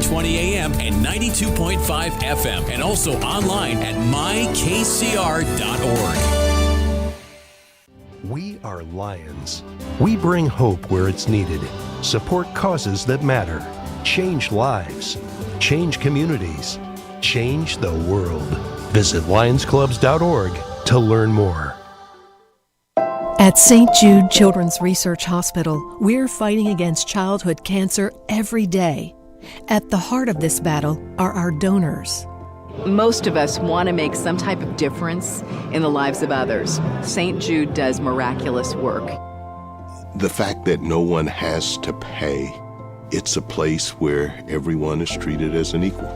920 AM and 92.5 FM, and also online at mykcr.org. We are Lions. We bring hope where it's needed, support causes that matter, change lives, change communities, change the world. Visit lionsclubs.org to learn more. At St. Jude Children's Research Hospital, we're fighting against childhood cancer every day. At the heart of this battle are our donors. Most of us want to make some type of difference in the lives of others. St. Jude does miraculous work. The fact that no one has to pay, it's a place where everyone is treated as an equal.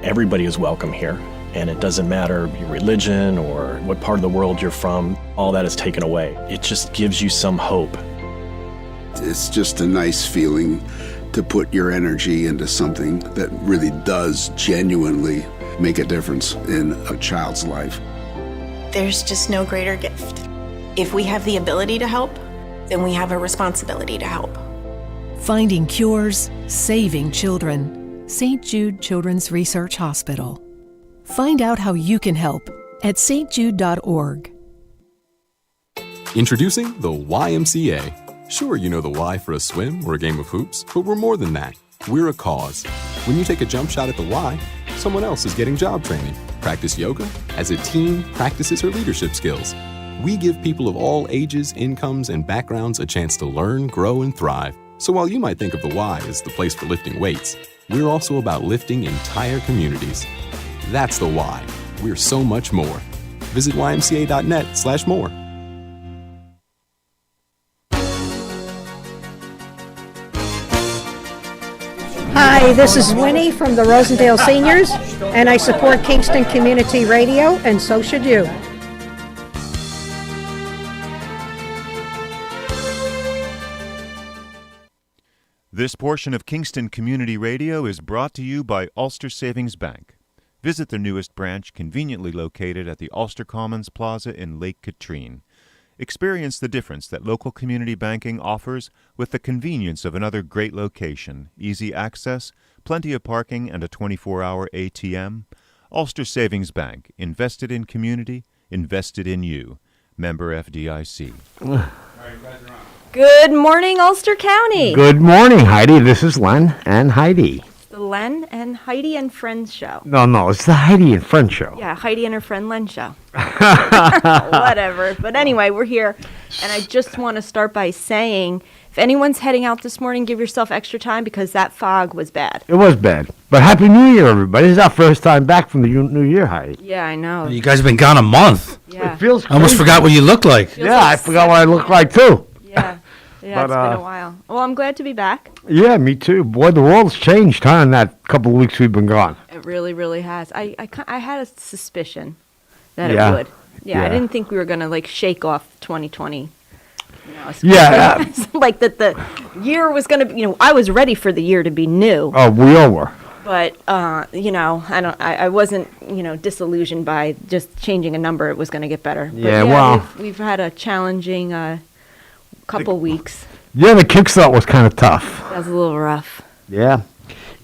Everybody is welcome here, and it doesn't matter your religion or what part of the world you're from. All that is taken away. It just gives you some hope. It's just a nice feeling to put your energy into something that really does genuinely make a difference in a child's life. There's just no greater gift. If we have the ability to help, then we have a responsibility to help. Finding cures, saving children. St. Jude Children's Research Hospital. Find out how you can help at stjude.org. Introducing the YMCA. Sure, you know the Y for a swim or a game of hoops, but we're more than that. We're a cause. When you take a jump shot at the Y, someone else is getting job training. Practice yoga as a team practices her leadership skills. We give people of all ages, incomes, and backgrounds a chance to learn, grow, and thrive. So while you might think of the Y as the place for lifting weights, we're also about lifting entire communities. That's the Y. We're so much more. Visit ymca.net/more. Hi, this is Winnie from the Rosendale Seniors, and I support Kingston Community Radio, and so should you. This portion of Kingston Community Radio is brought to you by Ulster Savings Bank. Visit their newest branch, conveniently located at the Ulster Commons Plaza in Lake Katrine. Experience the difference that local community banking offers with the convenience of another great location, easy access, plenty of parking, and a 24-hour ATM. Ulster Savings Bank, invested in community, invested in you. Member FDIC. Good morning, Ulster County. Good morning, Heidi. This is Len and Heidi. The Len and Heidi and Friends show. No, it's the Heidi and Friends show. Yeah, Heidi and her friend Len show. Whatever. But anyway, we're here, and I just want to start by saying, if anyone's heading out this morning, give yourself extra time because that fog was bad. It was bad. But Happy New Year, everybody. This is our first time back from the New Year, Heidi. Yeah, I know. You guys have been gone a month. Yeah. It feels crazy. I almost forgot what you looked like. Yeah, I forgot what I looked like, too. Yeah, it's been a while. Well, I'm glad to be back. Yeah, me too. Boy, the world's changed, huh, in that couple of weeks we've been gone. It really, really has. I had a suspicion that it would. Yeah, I didn't think we were going to, shake off 2020. Like that the year was going to be, I was ready for the year to be new. Oh, we all were. But, I wasn't, disillusioned by just changing a number. It was going to get better. But we've had a challenging couple weeks. Yeah, the kickstart was kind of tough. That was a little rough. Yeah.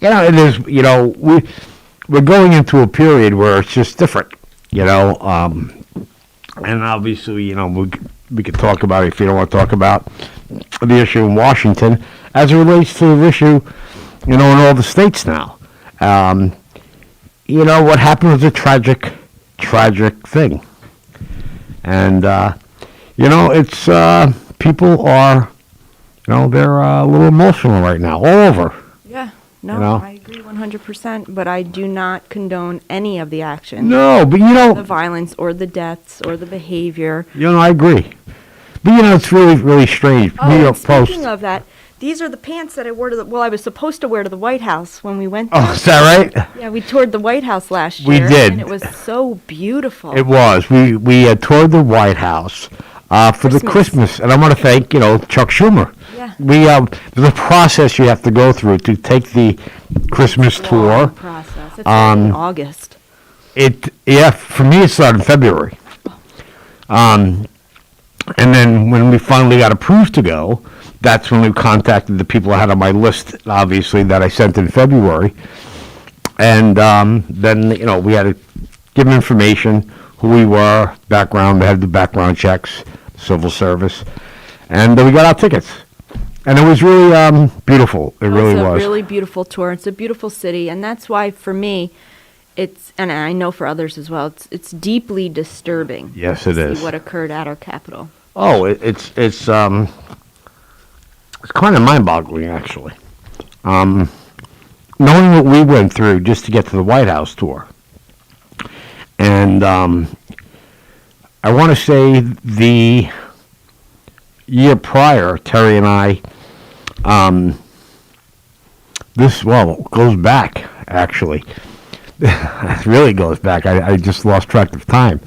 It is, we're going into a period where it's just different, and obviously, we could talk about it if you don't want to talk about the issue in Washington as it relates to the issue, in all the states now. What happened was a tragic thing. And, it's, people are, they're a little emotional right now, all over. Yeah, I agree 100%, but I do not condone any of the action. No, but the violence or the deaths or the behavior. I agree. But it's really, really strange. New York Post. Speaking of that, these are the pants that I wore I was supposed to wear to the White House when we went there. Oh, is that right? Yeah, we toured the White House last year. We did. And it was so beautiful. It was. We had toured the White House. For the Christmas, and I want to thank, Chuck Schumer. Yeah. There's a process you have to go through to take the Christmas tour. Process. It's in August. For me it started in February. And then when we finally got approved to go, that's when we contacted the people I had on my list, obviously, that I sent in February. And then, we had to give them information, who we were, background. They had to do background checks, civil service. And we got our tickets. And it was really beautiful. It really was. It's a really beautiful tour. It's a beautiful city. And that's why, for me, and I know for others as well, it's deeply disturbing. Yes, it is. See what occurred at our capital. Oh, it's kind of mind-boggling, actually. Knowing what we went through just to get to the White House tour. And I want to say the year prior, Terry and I, goes back, actually. It really goes back. I just lost track of time.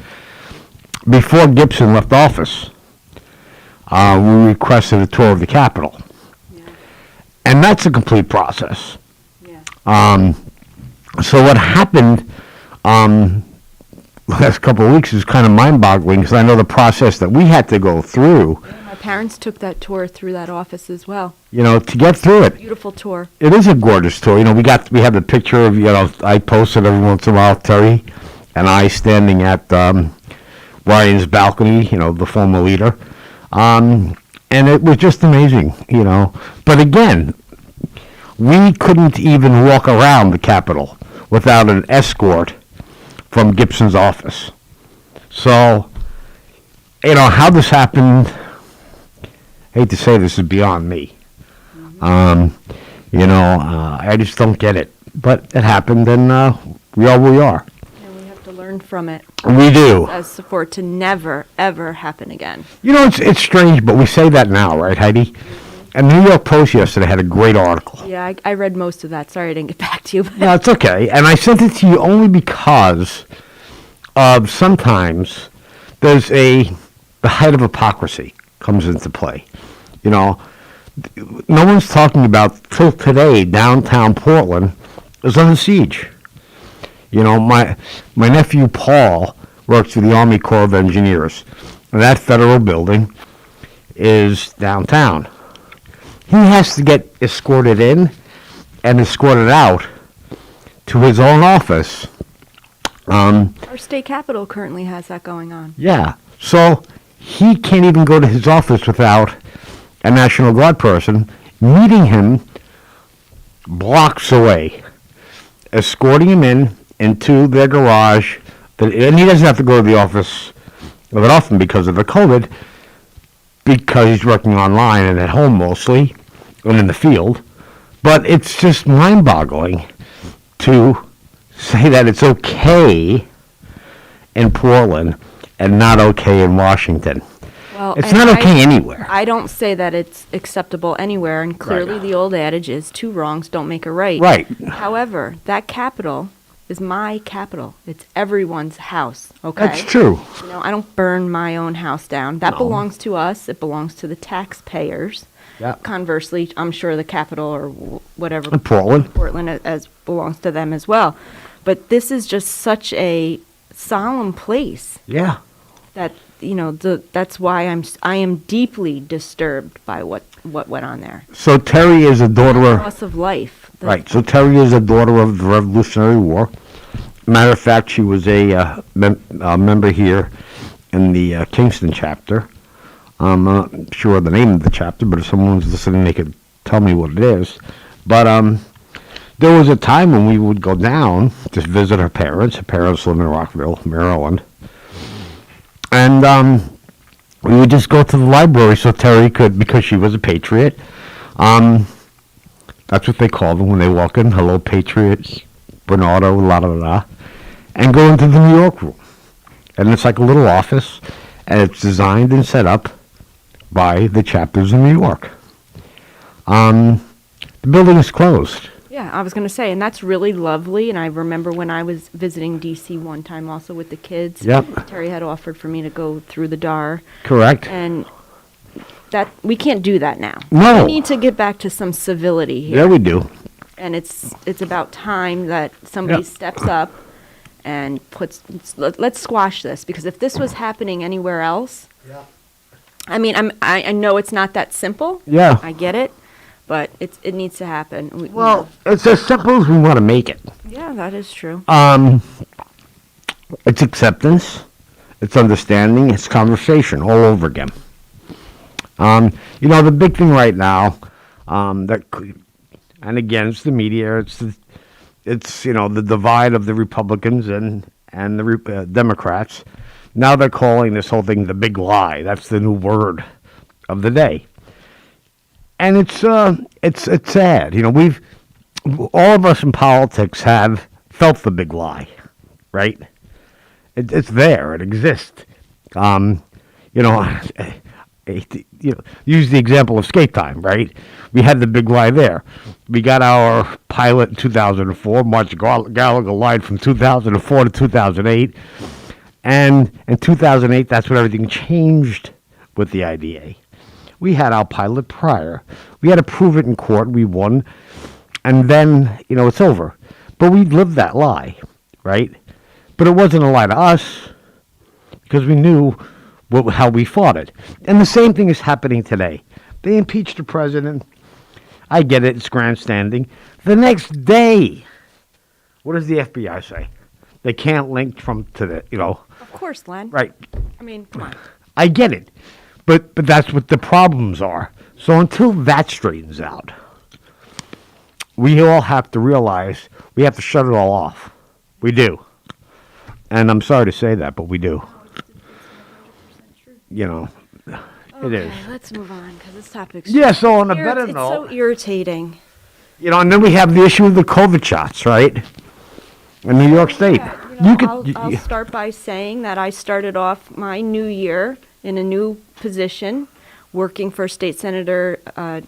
Before Gibson left office, we requested a tour of the Capitol. Yeah. And that's a complete process. Yeah. So what happened last couple of weeks is kind of mind-boggling, because I know the process that we had to go through. Yeah, my parents took that tour through that office as well. To get through it. Beautiful tour. It is a gorgeous tour. We have the picture of, I posted every once in a while, Terry and I standing at Ryan's balcony, the former leader. And it was just amazing, But again, we couldn't even walk around the Capitol without an escort from Gibson's office. So, how this happened, I hate to say this, is beyond me. I just don't get it. But it happened, and we are where we are. And we have to learn from it. We do. As for it to never, ever happen again. It's strange, but we say that now, right, Heidi? And the New York Post yesterday had a great article. Yeah, I read most of that. Sorry I didn't get back to you. No, it's okay. And I sent it to you only because of sometimes there's the height of hypocrisy comes into play. No one's talking about, till today, downtown Portland is under siege. My nephew Paul works for the Army Corps of Engineers, and that federal building is downtown. He has to get escorted in and escorted out to his own office. Our state capitol currently has that going on. Yeah. So he can't even go to his office without a National Guard person meeting him blocks away, escorting him into their garage. And he doesn't have to go to the office that often because of the COVID, because he's working online and at home mostly, and in the field. But it's just mind-boggling to say that it's okay in Portland and not okay in Washington. Well, it's not okay anywhere. I don't say that it's acceptable anywhere, and clearly the old adage is 2 wrongs don't make a right. Right. However, that Capitol is my Capitol. It's everyone's house, okay? That's true. I don't burn my own house down. That belongs to us. It belongs to the taxpayers. Yep. Conversely, I'm sure the Capitol or whatever. Portland as belongs to them as well. But this is just such a solemn place. Yeah. That that's why I am deeply disturbed by what went on there. So Terry is a daughter of loss of life. Right. So Terry is a daughter of the Revolutionary War. Matter of fact, she was a member here in the Kingston chapter. I'm not sure of the name of the chapter, but if someone's listening, they could tell me what it is. But there was a time when we would go down to visit her parents. Her parents live in Rockville, Maryland. And we would just go to the library so Terry could, because she was a patriot. That's what they call them when they walk in. Hello, patriots, Bernardo, la-da-da-da. And go into the New York room. And it's like a little office, and it's designed and set up by the chapters in New York. The building is closed. Yeah, I was going to say, and that's really lovely. And I remember when I was visiting D.C. one time also with the kids. Yep. Terry had offered for me to go through the DAR. Correct. And that we can't do that now. No. We need to get back to some civility here. Yeah, we do. And it's about time that somebody steps up and let's squash this, because if this was happening anywhere else, I mean, I know it's not that simple. Yeah. I get it, but it needs to happen. Well, it's as simple as we want to make it. Yeah, that is true. It's acceptance, it's understanding, it's conversation all over again. The big thing right now, and again, it's the media, it's the divide of the Republicans and the Democrats. Now they're calling this whole thing the big lie. That's the new word of the day. And it's sad. All of us in politics have felt the big lie, right? It's there. It exists. Use the example of skate time, right? We had the big lie there. We got our pilot in 2004. March Gallagher lied from 2004 to 2008. And in 2008, that's when everything changed with the IDA. We had our pilot prior. We had to prove it in court. We won. And then, it's over. But we lived that lie, right? But it wasn't a lie to us because we knew how we fought it. And the same thing is happening today. They impeached the president. I get it. It's grandstanding. The next day, what does the FBI say? They can't link Trump to the, Of course, Len. Right. I mean, come on. I get it. But that's what the problems are. So until that straightens out, we all have to realize we have to shut it all off. We do. And I'm sorry to say that, but we do. It is. Let's move on because this topic's so on a better note, it's so irritating. And then we have the issue of the COVID shots, right? In New York State. I'll start by saying that I started off my new year in a new position, working for State Senator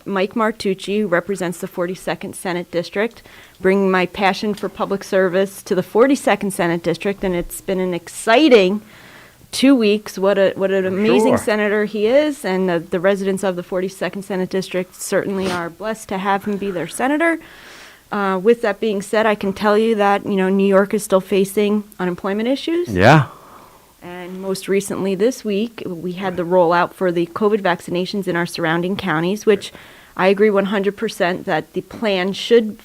Mike Martucci, who represents the 42nd Senate District, bringing my passion for public service to the 42nd Senate District, and it's been an exciting 2 weeks. What an amazing senator he is, and the residents of the 42nd Senate District certainly are blessed to have him be their senator. With that being said, I can tell you that, New York is still facing unemployment issues. Yeah. And most recently this week, we had the rollout for the COVID vaccinations in our surrounding counties, which I agree 100% that the plan should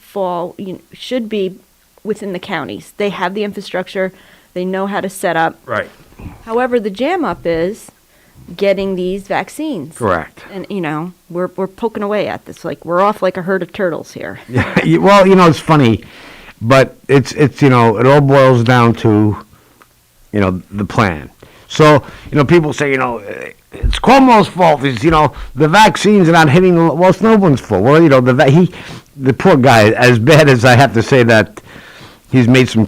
be within the counties. They have the infrastructure. They know how to set up. Right. However, the jam up is getting these vaccines. Correct. And, we're poking away at this. Like, we're off like a herd of turtles here. Yeah. Well, it's funny, but it's it all boils down to, the plan. So, people say, it's Cuomo's fault. It's, the vaccines are not hitting. Well, it's no one's fault. Well, the poor guy, as bad as I have to say that he's made some,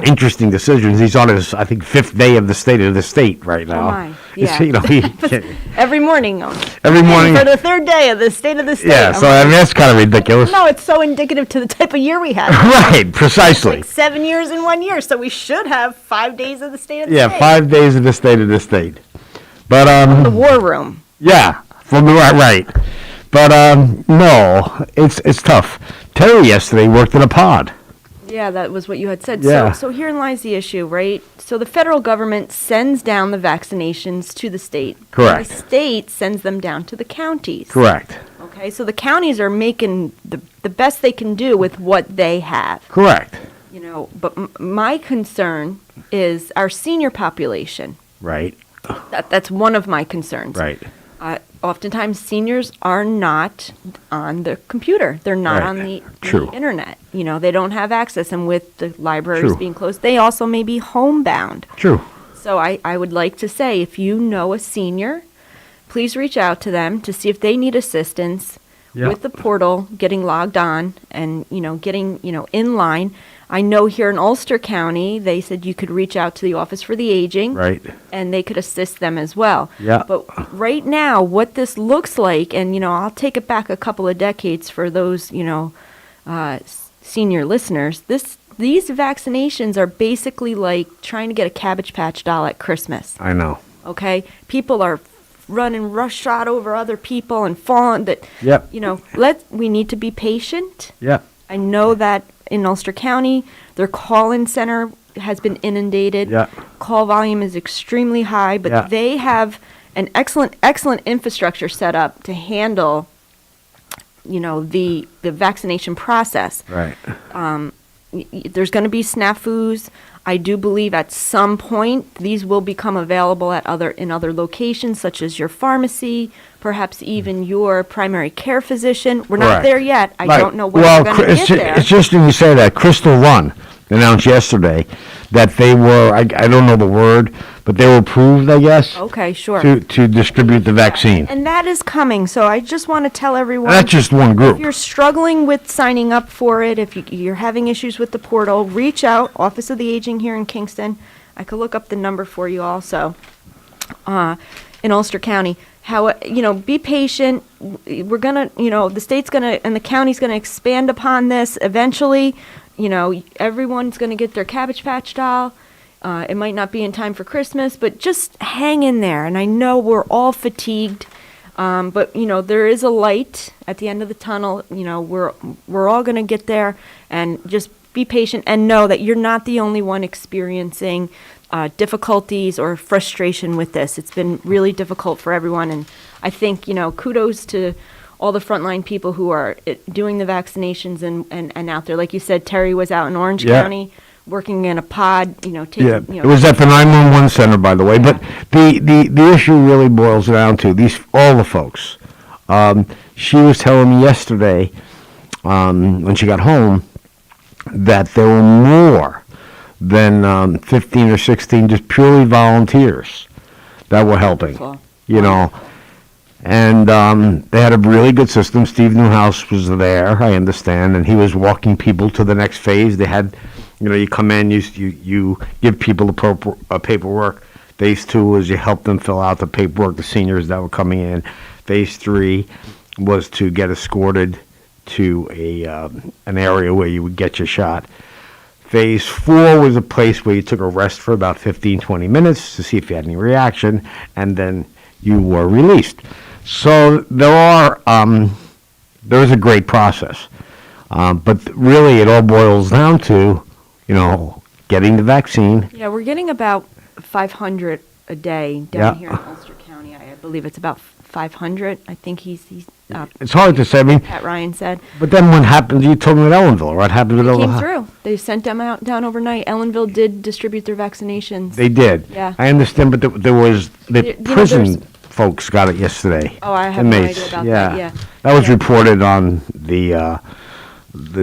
interesting decisions. He's on his, I think, 5th day of the State of the State right now. Oh my. Yeah. Every morning. Every morning. For the 3rd day of the State of the State. Yeah, so that's kind of ridiculous. No, it's so indicative to the type of year we had. Right, precisely. Like 7 years in 1 year, so we should have 5 days of the State of the State. Yeah, 5 days of the State of the State. But the war room. Yeah, from the right. But no, it's tough. Terry yesterday worked in a pod. Yeah, that was what you had said. Yeah. So herein lies the issue, right? So the federal government sends down the vaccinations to the state. Correct. The state sends them down to the counties. Correct. Okay, so the counties are making the best they can do with what they have. Correct. But my concern is our senior population. Right. That's one of my concerns. Right. Oftentimes, seniors are not on the computer. They're not on the internet. They don't have access. And with the libraries being closed, they also may be homebound. True. So I would like to say, if you know a senior, please reach out to them to see if they need assistance with the portal, getting logged on and, getting, in line. I know here in Ulster County, they said you could reach out to the Office for the Aging. Right. And they could assist them as well. Yeah. But right now, what this looks like, and, I'll take it back a couple of decades for those, senior listeners, these vaccinations are basically like trying to get a Cabbage Patch doll at Christmas. I know. Okay? People are running roughshod over other people and falling. Yep. We need to be patient. Yeah. I know that in Ulster County, their call-in center has been inundated. Yeah. Call volume is extremely high, but they have an excellent infrastructure set up to handle, the vaccination process. Right. There's going to be snafus. I do believe at some point these will become available in other locations, such as your pharmacy, perhaps even your primary care physician. We're not there yet. I don't know when we're going to get there. It's interesting you say that. Crystal Run announced yesterday that they were, I don't know the word, but they were approved, I guess. Okay, sure. To distribute the vaccine. And that is coming. So I just want to tell everyone. That's just one group. If you're struggling with signing up for it, if you're having issues with the portal, reach out, Office of the Aging here in Kingston. I could look up the number for you also in Ulster County. Be patient. We're going to, the state's going to, and the county's going to expand upon this eventually. Everyone's going to get their Cabbage Patch doll. It might not be in time for Christmas, but just hang in there. And I know we're all fatigued, but there is a light at the end of the tunnel. We're all going to get there, and just be patient and know that you're not the only one experiencing difficulties or frustration with this. It's been really difficult for everyone, and I think kudos to all the frontline people who are doing the vaccinations and out there. Like you said, Terry was out in Orange County working in a pod, taking, it was at the 911 center, by the way. Yeah. But the issue really boils down to all the folks. She was telling me yesterday when she got home that there were more than 15 or 16 just purely volunteers that were helping, And they had a really good system. Steve Newhouse was there, I understand, and he was walking people to the next phase. They had, you come in, you give people the paperwork. Phase 2 was you help them fill out the paperwork, the seniors that were coming in. Phase 3 was to get escorted to an area where you would get your shot. Phase 4 was a place where you took a rest for about 15, 20 minutes to see if you had any reaction, and then you were released. So there is a great process, but really it all boils down to, getting the vaccine. Yeah, we're getting about 500 a day down here in Ulster County. I believe it's about 500. I think he's it's hard to say. I mean, Pat Ryan said. But then what happened? You told me at Ellenville. What happened with Ellenville? Came through. They sent them out down overnight. Ellenville did distribute their vaccinations. They did. Yeah. I understand, but there was the prison folks got it yesterday. Oh, I have no idea about that. Yeah. That was reported on the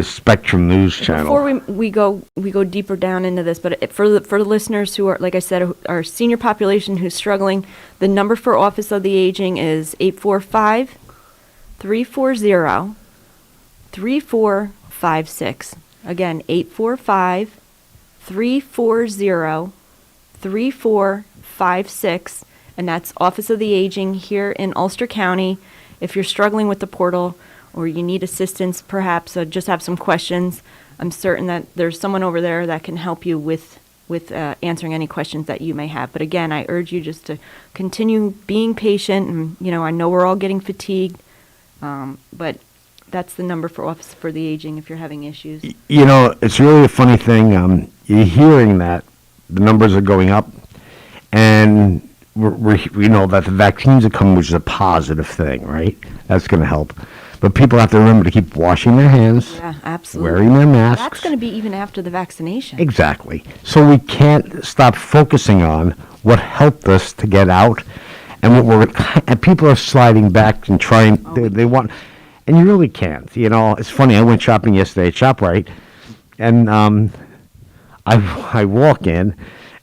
Spectrum News channel. Before we go deeper down into this, but for the listeners who are, like I said, our senior population who's struggling, the number for Office of the Aging is 845-340-3456. Again, 845-340-3456, and that's Office of the Aging here in Ulster County. If you're struggling with the portal, or you need assistance, perhaps just have some questions, I'm certain that there's someone over there that can help you with answering any questions that you may have. But again, I urge you just to continue being patient. And I know we're all getting fatigued, but that's the number for Office for the Aging if you're having issues. It's really a funny thing. You're hearing that the numbers are going up, and we know that the vaccines are coming, which is a positive thing, right? That's going to help. But people have to remember to keep washing their hands. Yeah, absolutely. Wearing their masks. That's going to be even after the vaccination. Exactly. So we can't stop focusing on what helped us to get out, and and people are sliding back and trying. They want, and you really can't. It's funny. I went shopping yesterday at ShopRite, and I walk in,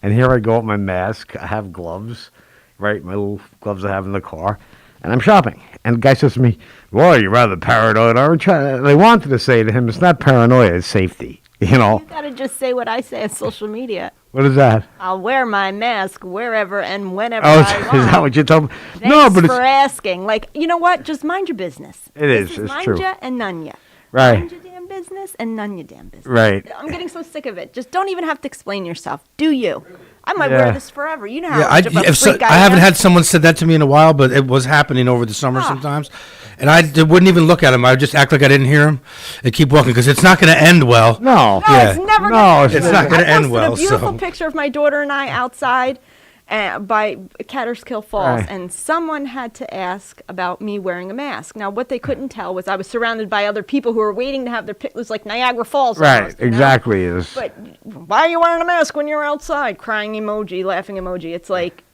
and here I go with my mask. I have gloves, right? My little gloves I have in the car, and I'm shopping. And the guy says to me, "Well, you're rather paranoid, aren't you?" And I wanted to say to him, "It's not paranoia, it's safety." You got to just say what I say on social media. What is that? I'll wear my mask wherever and whenever I want. Is that what you told me? Thanks No, but for asking. You know what? Just mind your business. It's mind true. ya and none ya. Right. Mind your damn business and none your damn business. Right. I'm getting so sick of it. Just don't even have to explain yourself. Do you? I might wear this forever. You know how much of a freak I haven't had someone said that to me in a while, but it was happening over the summer sometimes. And I wouldn't even look at him. I would just act like I didn't hear him and keep walking because it's not going to end well. No. It's never going to end. It's not going to end well. I posted a beautiful picture of my daughter and I outside, by Catterskill Falls, Right. and someone had to ask about me wearing a mask. Now, what they couldn't tell was I was surrounded by other people who were waiting to have their pictures, like Niagara Falls. Right, almost, you know? exactly. Is But why are you wearing a mask when you're outside? Crying emoji, laughing emoji. It's like,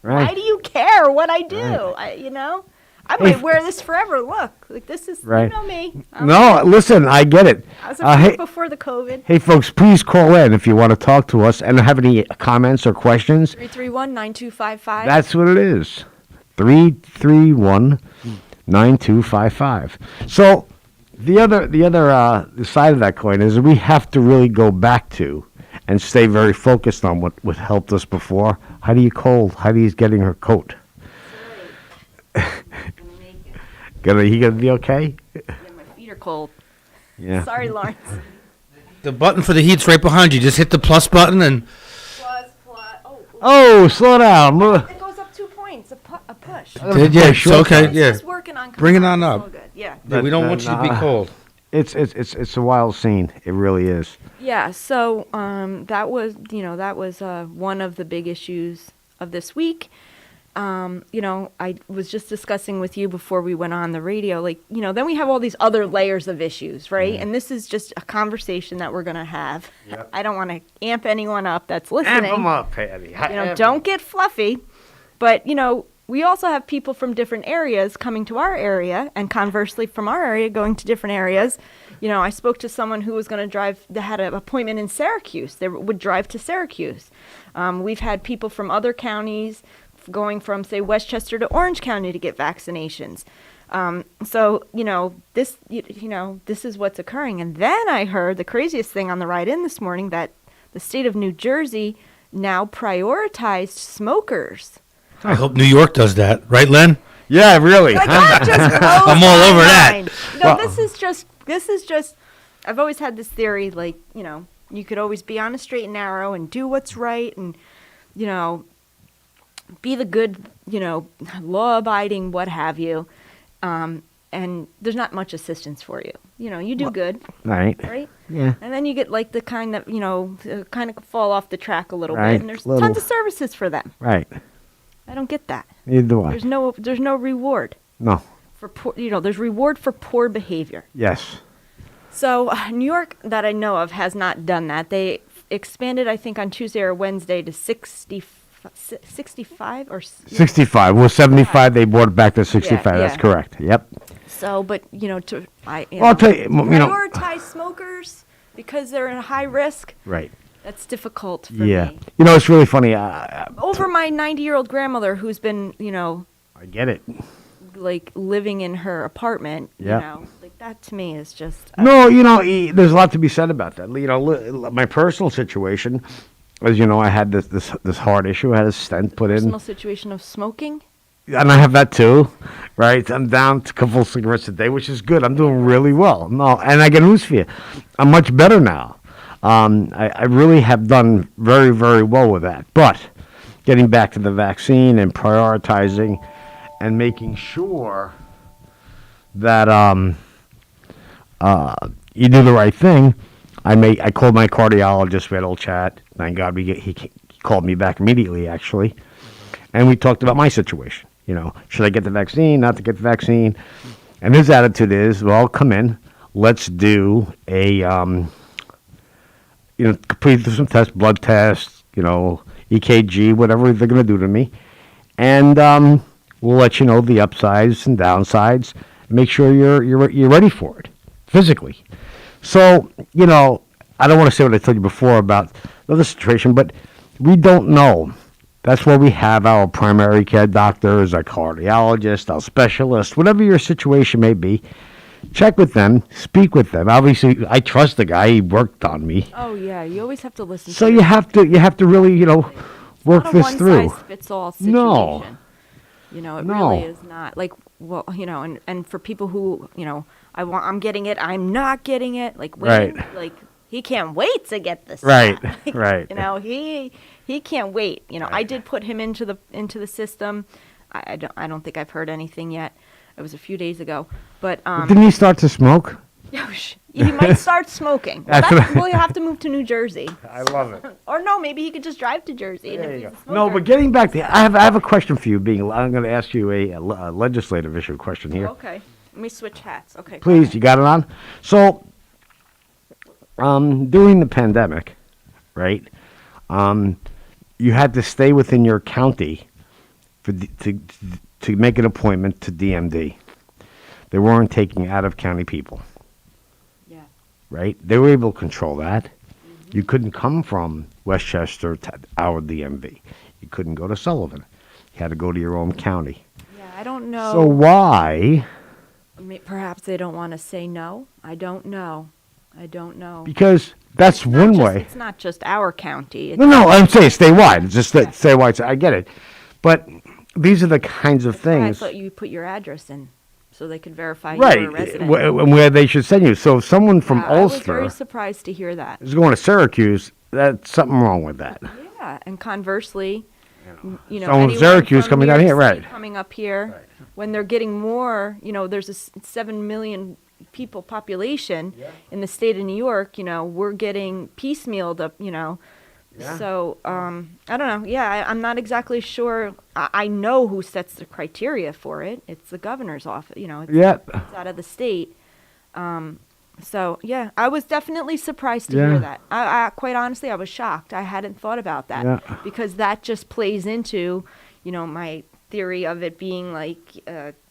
Right. why do you care what I do? Right. I might wear this forever. Look, like this is, Right. you know me. No, listen, I get it. I was a Hey, freak before the COVID. hey, folks, please call in if you want to talk to us and have any comments or questions. 331-9255. That's what it is. 331-9255. So the side of that coin is we have to really go back to and stay very focused on what helped us before. Heidi's cold. Heidi's getting her coat. He gonna be okay? Yeah, my feet are cold. Yeah. Sorry, Lawrence. The button for the heat's right behind you. Just hit the plus button and. Oh, slow down. It goes up 2 points. A push. Yeah, it's okay. It's Yeah. just working on Bring it on it's all up. good. Yeah. Yeah, we don't want you to be cold. It's a wild scene. It really is. Yeah. So that was one of the big issues of this week. I was just discussing with you before we went on the radio, then we have all these other layers of issues, right? And this is just a conversation that we're going to have. Yep. I don't want to amp anyone up that's listening. Amp 'em up, Patty. Don't get fluffy. But, we also have people from different areas coming to our area, and conversely from our area going to different areas. I spoke to someone who was going to drive, that had an appointment in Syracuse. They would drive to Syracuse. We've had people from other counties going from, say, Westchester to Orange County to get vaccinations. This is what's occurring. And then I heard the craziest thing on the ride in this morning, that the state of New Jersey now prioritized smokers. I hope New York does that, right, Len? Yeah, really. That just blows I'm all over my that. mind. This is just, I've always had this theory, you could always be on a straight and narrow and do what's right and, be the good, law-abiding, what have you, and there's not much assistance for you. You do good, Right. Yeah. And then you get the kind that kind of fall off the track a little Right. bit, and there's tons of services for them. Right. I don't get that. Neither do I. There's no reward No. for poor, there's reward for poor behavior. Yes. So New York, that I know of, has not done that. They expanded, I think, on Tuesday or Wednesday to 65 or 65. Well, 75. They brought it back to 65. That's yeah. correct. Yep. So, but I'll tell you. prioritize smokers because they're in high risk. Right. That's difficult for Yeah. me. It's really funny. Over my 90-year-old grandmother who's been, I get it. living in her apartment. Yeah. That to me is just. No, there's a lot to be said about that. My personal situation, as you know, I had this heart issue. I had a stent put in. Personal situation of smoking. And I have that too, right? I'm down to a couple of cigarettes a day, which is good. I'm doing really well. No, and I get news for you. I'm much better now. I really have done very, very well with that. But getting back to the vaccine and prioritizing and making sure that you do the right thing. I called my cardiologist. We had a little chat. Thank God he called me back immediately, actually. And we talked about my situation. Should I get the vaccine, not to get the vaccine? And his attitude is, well, come in. Let's do a, complete some tests, blood tests, EKG, whatever they're going to do to me. And we'll let you know the upsides and downsides. Make sure you're ready for it, physically. So, I don't want to say what I told you before about the other situation, but we don't know. That's why we have our primary care doctors, our cardiologists, our specialists, whatever your situation may be. Check with them, speak with them. Obviously, I trust the guy. He worked on me. Oh yeah, you always have to listen. So you have to really, work this through. Not a one-size-fits-all situation. No. It really is not. And for people who, I'm getting it, I'm not getting it. Right. He can't wait to get this. Right. Right. He can't wait. I did put him into the system. I don't think I've heard anything yet. It was a few days ago, but Didn't he start to smoke? He might start smoking. Well, you have to move to New Jersey. I love it. Or no, maybe he could just drive to Jersey. There you go. No, but getting back to, I have a question for you. I'm going to ask you a legislative issue question here. Okay, let me switch hats. Okay. Please, you got it on? So, during the pandemic, right, you had to stay within your county to make an appointment to DMD. They weren't taking out-of-county people. Yeah. Right? They were able to control that. Mm-hmm. You couldn't come from Westchester to our DMV. You couldn't go to Sullivan. You had to go to your own county. Yeah, I don't know. So why? Perhaps they don't want to say no. I don't know. Because that's one way. It's not just our county. No, I'm saying statewide. It's just statewide. I get it. But these are the kinds of things. I thought you put your address in so they could verify right. you're a resident. Where they should send you. So if someone from Ulster. I was very surprised to hear that. Is going to Syracuse, that's something wrong with that. Yeah, and conversely, someone from Syracuse coming down here, right. Coming up here, when they're getting more, there's a 7 million people population in the state of New York, we're getting piecemealed up, Yeah. So, I don't know. Yeah, I'm not exactly sure. I know who sets the criteria for it. It's the governor's office. It's out of the state. So, yeah, I was definitely surprised to hear that. I quite honestly, I was shocked. I hadn't thought about that because that just plays into, my theory of it being like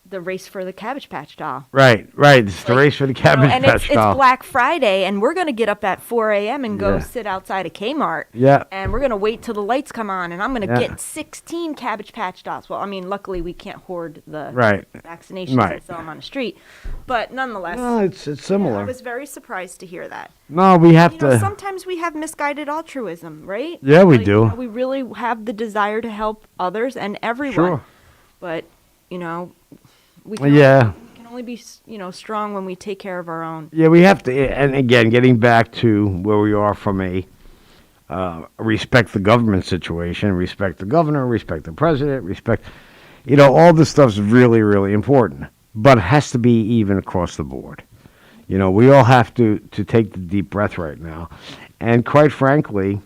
the race for the Cabbage Patch doll. Right. It's the race for the Cabbage Patch doll. It's Black Friday, and we're going to get up at 4 a.m. and go sit outside of Kmart. Yeah. And we're going to wait till the lights come on, and I'm going to get 16 Cabbage Patch dolls. Well, I mean, luckily we can't hoard the vaccinations and sell them on the street. But nonetheless. No, it's similar. I was very surprised to hear that. No, we have to. Sometimes we have misguided altruism, right? Yeah, we do. We really have the desire to help others and everyone. Sure. But, we can only be, strong when we take care of our own. Yeah, we have to. And again, getting back to where we are from a respect the government situation, respect the governor, respect the president, respect, all this stuff's really, really important. But it has to be even across the board. We all have to take the deep breath right now. And quite frankly,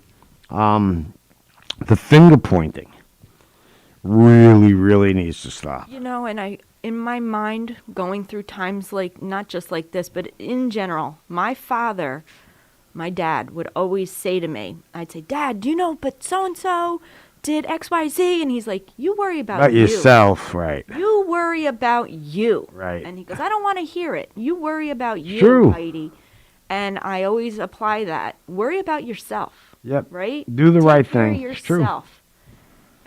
the finger pointing really, really needs to stop. And in my mind, going through times like, not just like this, but in general, my dad would always say to me, I'd say, Dad, but so-and-so did X, Y, Z. And he's like, you worry about you. Yourself, right. You worry about you. Right. And he goes, I don't want to hear it. You worry about you, True. Heidi. And I always apply that. Worry about yourself. Yep. Right? Do the right Take care thing. of It's true. yourself.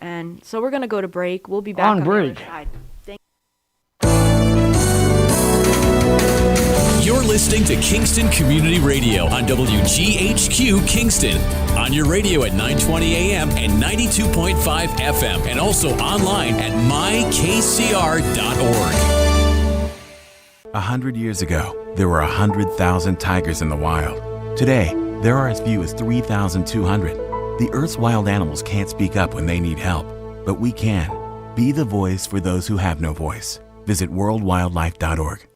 And so we're going to go to break. We'll be back on break. the other side. You're listening to Kingston Community Radio on WGHQ Kingston. On your radio at 920 AM and 92.5 FM. And also online at mykcr.org. 100 years ago, there were 100,000 tigers in the wild. Today, there are as few as 3,200. The Earth's wild animals can't speak up when they need help, but we can. Be the voice for those who have no voice. Visit worldwildlife.org.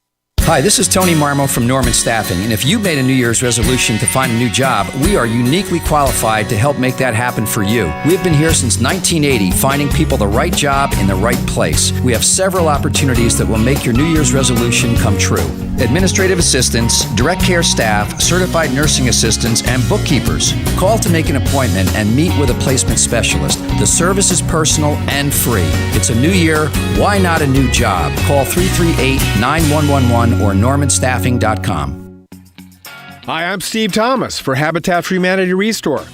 Hi, this is Tony Marmo from Norman Staffing, and if you've made a New Year's resolution to find a new job, we are uniquely qualified to help make that happen for you. We've been here since 1980, finding people the right job in the right place. We have several opportunities that will make your New Year's resolution come true. Administrative assistants, direct care staff, certified nursing assistants, and bookkeepers. Call to make an appointment and meet with a placement specialist. The service is personal and free. It's a new year. Why not a new job? Call 338-9111 or normanstaffing.com. Hi, I'm Steve Thomas for Habitat for Humanity Restore.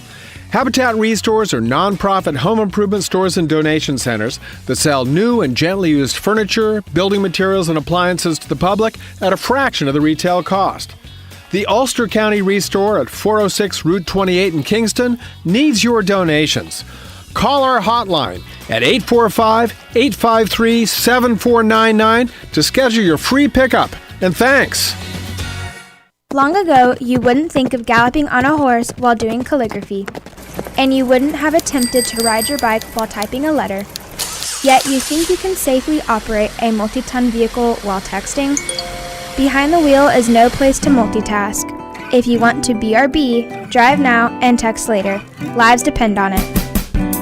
Habitat Restores are nonprofit home improvement stores and donation centers that sell new and gently used furniture, building materials, and appliances to the public at a fraction of the retail cost. The Ulster County Restore at 406 Route 28 in Kingston needs your donations. Call our hotline at 845-853-7499 to schedule your free pickup. And thanks. Long ago, you wouldn't think of galloping on a horse while doing calligraphy, and you wouldn't have attempted to ride your bike while typing a letter. Yet you think you can safely operate a multi-ton vehicle while texting? Behind the wheel is no place to multitask. If you want to BRB, drive now and text later. Lives depend on it.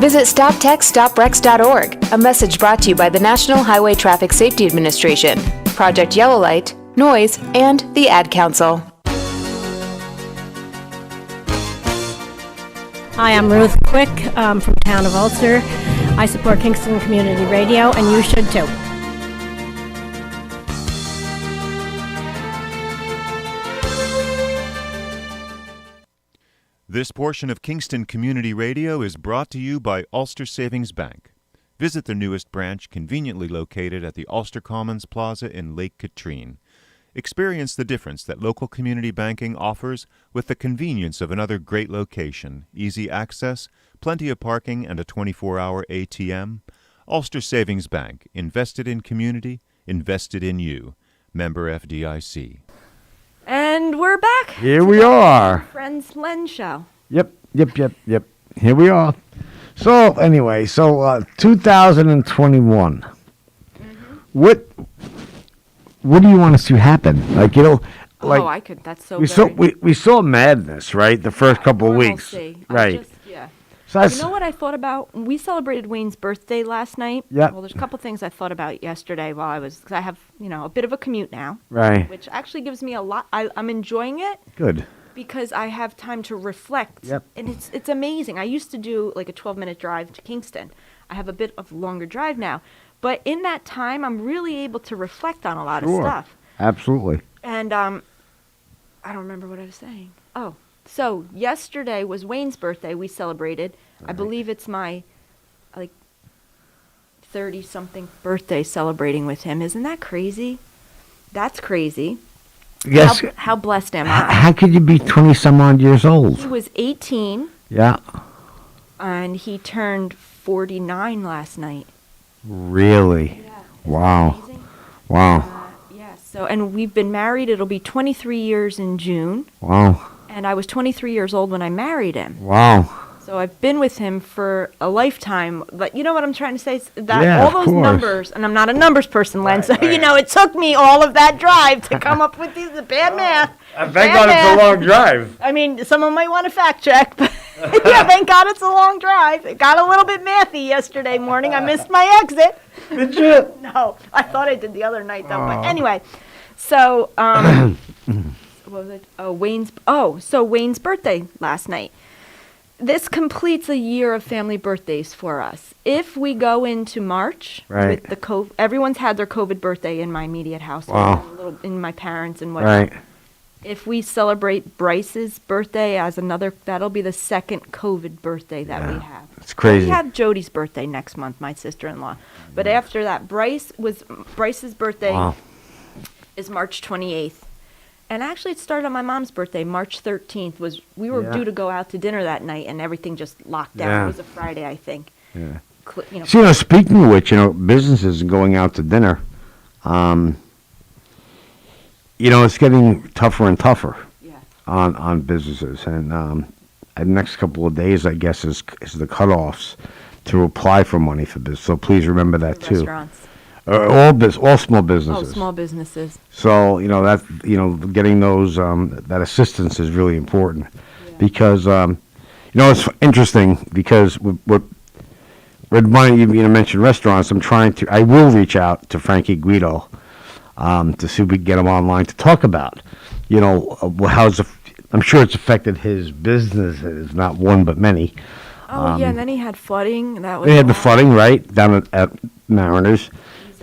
Visit StopTextStopWrecks.org, a message brought to you by the National Highway Traffic Safety Administration, Project Yellow Light, Noise, and the Ad Council. Hi, I'm Ruth Quick from town of Ulster. I support Kingston Community Radio, and you should too. This portion of Kingston Community Radio is brought to you by Ulster Savings Bank. Visit their newest branch, conveniently located at the Ulster Commons Plaza in Lake Katrine. Experience the difference that local community banking offers with the convenience of another great location, easy access, plenty of parking, and a 24-hour ATM. Ulster Savings Bank, invested in community, invested in you. Member FDIC. And we're back. Here we are. Friends Len Show. Yep. Here we are. So, anyway, 2021. What do you want to see happen? Like, I could. That's so we saw madness, right? The first couple of weeks. Right. So you know what I thought about? We celebrated Wayne's birthday last night. Yeah. Well, there's a couple things I thought about yesterday because I have, a bit of a commute now. Right. Which actually gives me a lot. I'm enjoying it. Good. Because I have time to reflect. Yep. And it's amazing. I used to do like a 12-minute drive to Kingston. I have a bit of a longer drive now. But in that time, I'm really able to reflect on a lot of stuff. Absolutely. And I don't remember what I was saying. Oh. So yesterday was Wayne's birthday. We celebrated. Right. I believe it's my 30-something birthday celebrating with him. Isn't that crazy? That's crazy. Yes. How blessed am I? How could you be 20-some-odd years old? He was 18. Yeah. And he turned 49 last night. Really? Yeah. Wow. Wow. So, and we've been married. It'll be 23 years in June. Wow. And I was 23 years old when I married him. Wow. So I've been with him for a lifetime. But you know what I'm trying to say? That all those numbers, and I'm not a numbers person, Len, so it took me all of that drive to come up with these bad math. Thank God it's a long drive. I mean, someone might want to fact check, but yeah, thank God it's a long drive. It got a little bit mathy yesterday morning. I missed my exit. Did you? No, I thought I did the other night though. But anyway, so what was it? So Wayne's birthday last night. This completes a year of family birthdays for us. If we go into March with the COVID, everyone's had their COVID birthday in my immediate household, in my parents and whatnot. Right. If we celebrate Bryce's birthday as that'll be the second COVID birthday that we have. It's crazy. We have Jody's birthday next month, my sister-in-law. But after that, Bryce's birthday is March 28th. And actually, it started on my mom's birthday, March 13th. We were due to go out to dinner that night, and everything just locked down. It was a Friday, I think. Yeah. So, speaking of which, businesses going out to dinner, it's getting tougher and tougher on businesses. And the next couple of days, I guess, is the cutoffs to apply for money for business. So please remember that too. Restaurants. All small businesses. Oh, small businesses. So getting those that assistance is really important, because it's interesting because with money, you mentioned restaurants. I will reach out to Frankie Guido to see if we can get him online to talk about I'm sure it's affected his businesses, not one but many. And then he had flooding. They had the flooding down at Mariners.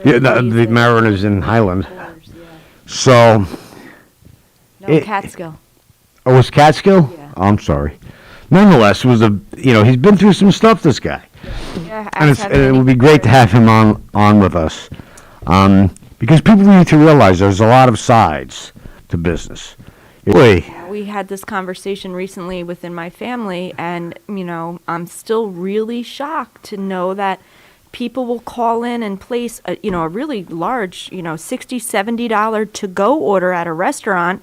The Mariners in Highland. So. No, Catskill. Oh, it was Catskill? Yeah. Oh, I'm sorry. Nonetheless, it was he's been through some stuff, this guy. Yeah, and it would be great to have him on with us. Because people need to realize there's a lot of sides to business. We had this conversation recently within my family, and, I'm still really shocked to know that people will call in and place a really large, $60, $70 to-go order at a restaurant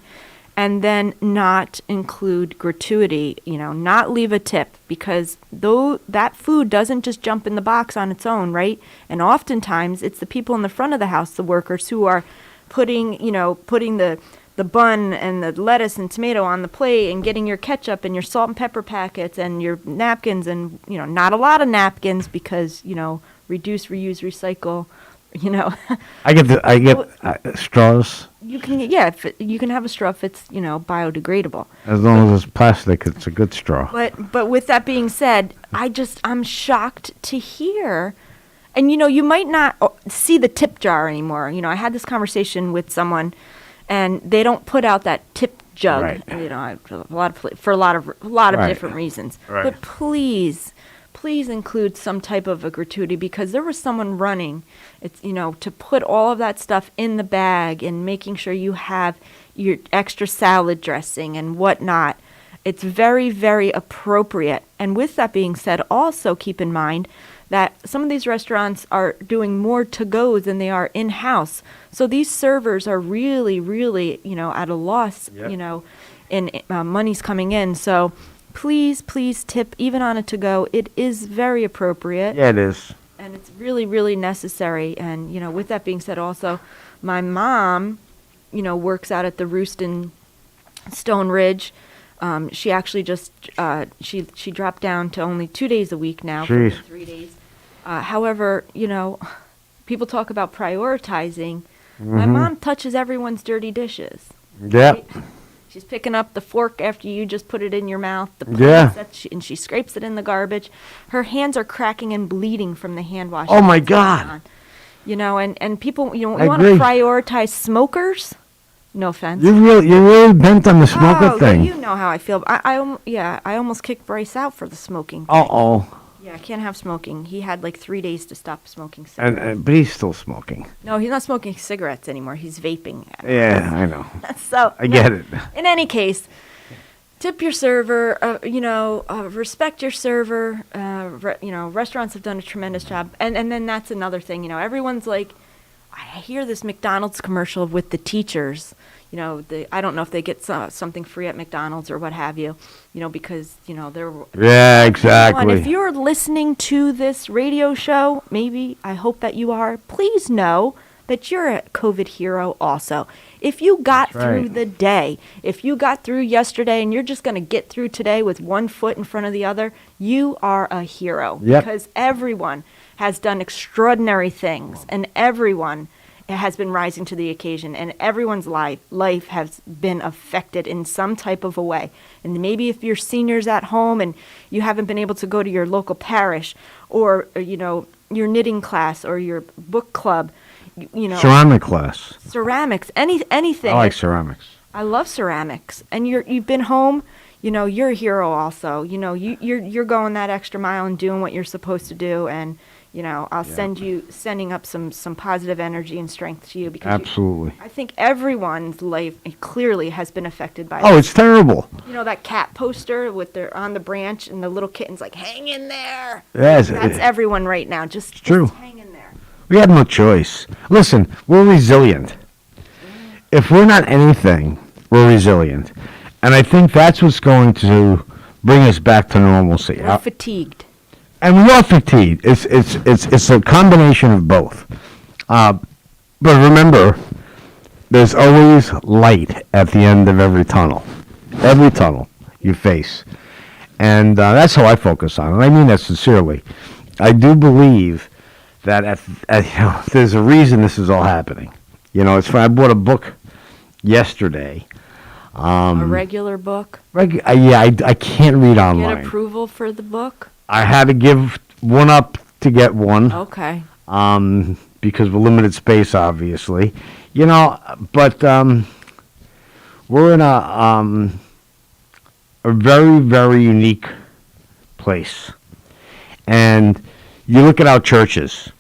and then not include gratuity, not leave a tip, because though that food doesn't just jump in the box on its own, right? And oftentimes it's the people in the front of the house, the workers, who are putting the bun and the lettuce and tomato on the plate and getting your ketchup and your salt and pepper packets and your napkins and, not a lot of napkins because, reduce, reuse, recycle, I get straws. You can, you can have a straw if it's, biodegradable. As long as it's plastic, it's a good straw. But with that being said, I'm shocked to hear, and you might not see the tip jar anymore. I had this conversation with someone, and they don't put out that tip jug. Right. For a lot of Right. different reasons. Right. But please include some type of a gratuity, because there was someone running. It's to put all of that stuff in the bag and making sure you have your extra salad dressing and whatnot. It's very, very appropriate. And with that being said, also keep in mind that some of these restaurants are doing more to-go than they are in-house. So these servers are really, really, at a loss, Yep. in money's coming in. So please tip even on a to-go. It is very appropriate. Yeah, it is. And it's really, really necessary. And, with that being said, also, my mom, works out at the Roost in Stone Ridge. She actually just, she dropped down to only 2 days a week now. Jeez. For 3 days. However, people talk about prioritizing. My Mhm. mom touches everyone's dirty dishes. Yeah. Right? She's picking up the fork after you just put it in your mouth. The Yeah. and she scrapes it in the garbage. Her hands are cracking and bleeding from the hand washing. Oh, my that's going God. on. And people, we I want to agree. prioritize smokers. No offense. You're really bent on the smoker Oh, thing. you know how I feel. I almost kicked Bryce out for the smoking. Uh-oh. Yeah, I can't have smoking. He had like 3 days to stop smoking cigarettes. But he's still smoking. No, he's not smoking cigarettes anymore. He's vaping. Yeah, I know. So I get it. In any case, tip your server. Respect your server. Restaurants have done a tremendous job. And then that's another thing. Everyone's like, I hear this McDonald's commercial with the teachers. I don't know if they get something free at McDonald's or what have you. Because they're. Yeah, exactly. If you're listening to this radio show, maybe I hope that you are. Please know that you're a COVID hero also. If you got That's through right. the day, if you got through yesterday and you're just going to get through today with one foot in front of the other, you are a hero. Yep. Because everyone has done extraordinary things, and everyone has been rising to the occasion, and everyone's life has been affected in some type of a way. And maybe if you're seniors at home and you haven't been able to go to your local parish or your knitting class or your book club, Ceramic class. ceramics, anything. I like ceramics. I love ceramics. And you've been home, you're a hero also. You're going that extra mile and doing what you're supposed to do, and I'll sending up some positive energy and strength to you, because Absolutely. I think everyone's life clearly has been affected by Oh, this. it's terrible. That cat poster with their on the branch and the little kitten's like, hang in there. Yes, That's everyone right now. Just true. hang in there. We have no choice. Listen, we're resilient. If we're not anything, we're resilient. And I think that's what's going to bring us back to normalcy. We're fatigued. And we are fatigued. It's a combination of both. But remember, there's always light at the end of every tunnel. Every tunnel you face. And that's how I focus on it. I mean that sincerely. I do believe that there's a reason this is all happening. It's fine. I bought a book yesterday. A regular book. I can't read online. Get approval for the book. I had to give one up to get one. Okay. Because of limited space, obviously. But we're in a very, very unique place. And you look at our churches.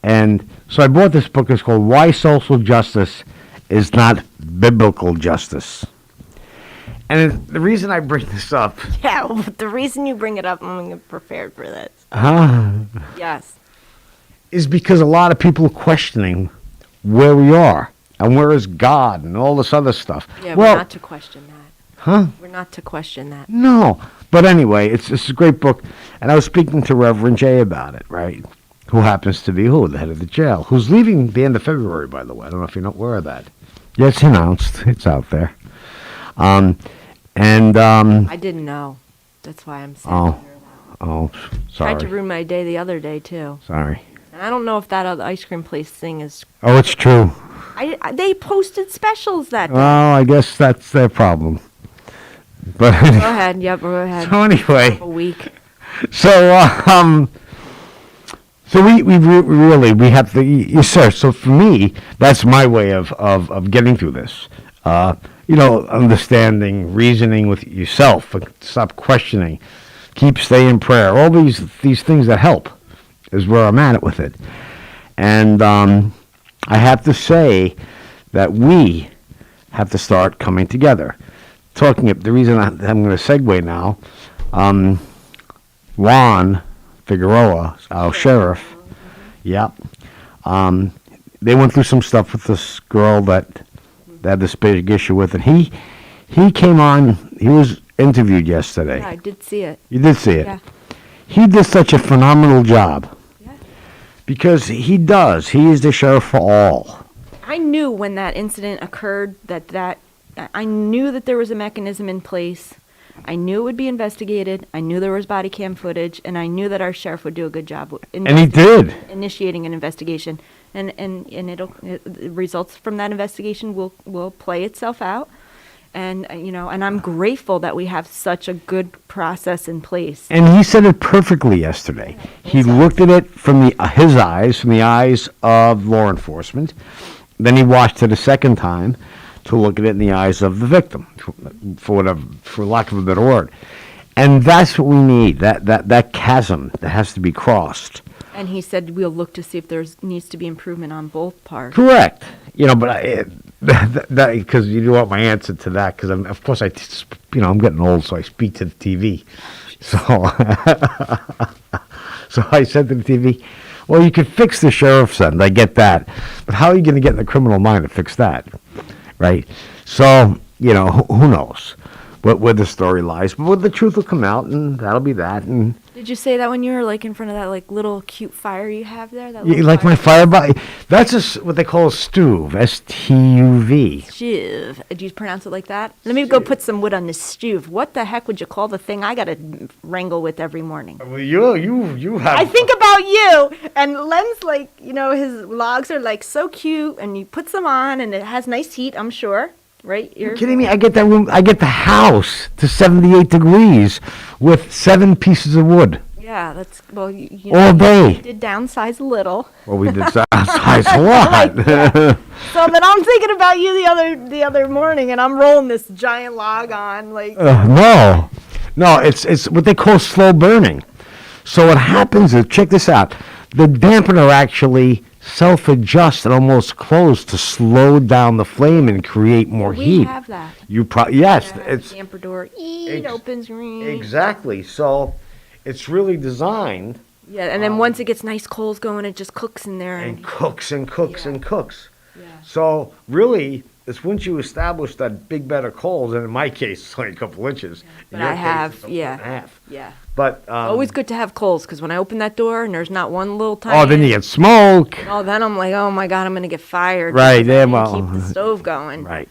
And so I bought this book. It's called Why Social Justice is Not Biblical Justice. And the reason I bring this up... Yeah, the reason you bring it up, I'm prepared for this. Yes. Is because a lot of people are questioning where we are and where is God and all this other stuff. Yeah, we're not to question that. Huh? We're not to question that. No. But anyway, it's a great book. And I was speaking to Reverend Jay about it, right? who happens to be the head of the jail, who's leaving the end of February, by the way. I don't know if you're not aware of that. Yeah, it's announced. It's out there. I didn't know. That's why I'm sad. Sorry. Tried to ruin my day the other day, too. Sorry. And I don't know if that other ice cream place thing is... Oh, it's true. They posted specials that day. Well, I guess that's their problem. But Go ahead. Yep, go ahead. So anyway. A week. So, we have to, yes, sir. So for me, that's my way of getting through this. Understanding, reasoning with yourself, stop questioning, keep stay in prayer. All these things that help is where I'm at with it. And I have to say that we have to start coming together. The reason I'm going to segue now, Juan Figueroa, our sheriff, they went through some stuff with this girl that they had this big issue with, and he came on, he was interviewed yesterday. Yeah, I did see it. You did see it? Yeah. He did such a phenomenal job. Yeah. Because he is the sheriff for all. I knew when that incident occurred that I knew that there was a mechanism in place. I knew it would be investigated. I knew there was body cam footage, and I knew that our sheriff would do a good job. And he did. Initiating an investigation, and the results from that investigation will play itself out. And and I'm grateful that we have such a good process in place. And he said it perfectly yesterday. He looked at it from his eyes, from the eyes of law enforcement. Then he watched it a second time to look at it in the eyes of the victim, for lack of a better word. And that's what we need, that chasm that has to be crossed. And he said we'll look to see if there needs to be improvement on both parts. Correct. But because you want my answer to that, because of course I'm getting old, so I speak to the TV. So, so I said to the TV, well, you could fix the sheriff's end, I get that, but how are you going to get in the criminal mind to fix that? Right? So, who knows where the story lies. But the truth will come out, and that'll be that. And did you say that when you were in front of that little cute fire you have there? You like my fire body? That's what they call a stuve, S-T-U-V. Stuve. Do you pronounce it like that? Let me go put some wood on this stuve. What the heck would you call the thing I got to wrangle with every morning? Well, you have... I think about you, and Len's his logs are so cute, and you put them on, and it has nice heat, I'm sure. Right? You're kidding me? I get that room. I get the house to 78 degrees with 7 pieces of wood. Yeah, that's all day. We did downsize a little. Well, we did downsize a lot. So then I'm thinking about you the other morning, and I'm rolling this giant log on No, it's what they call slow burning. So what happens is, check this out: the dampener actually self-adjust and almost close to slow down the flame and create more heat. We have that. Yes, it's damper door. It opens. Exactly. So it's really designed. Yeah, and then once it gets nice coals going, it just cooks in there and cooks and cooks and cooks. Yeah. So really, it's once you establish that big bed of coals, and in my case, it's only a couple inches. But I have, yeah. But always good to have coals, because when I open that door and there's not one little tiny... Oh, then you get smoke. Oh, then I'm like, oh my God, I'm going to get fired. Right, yeah, keep the stove going. Right.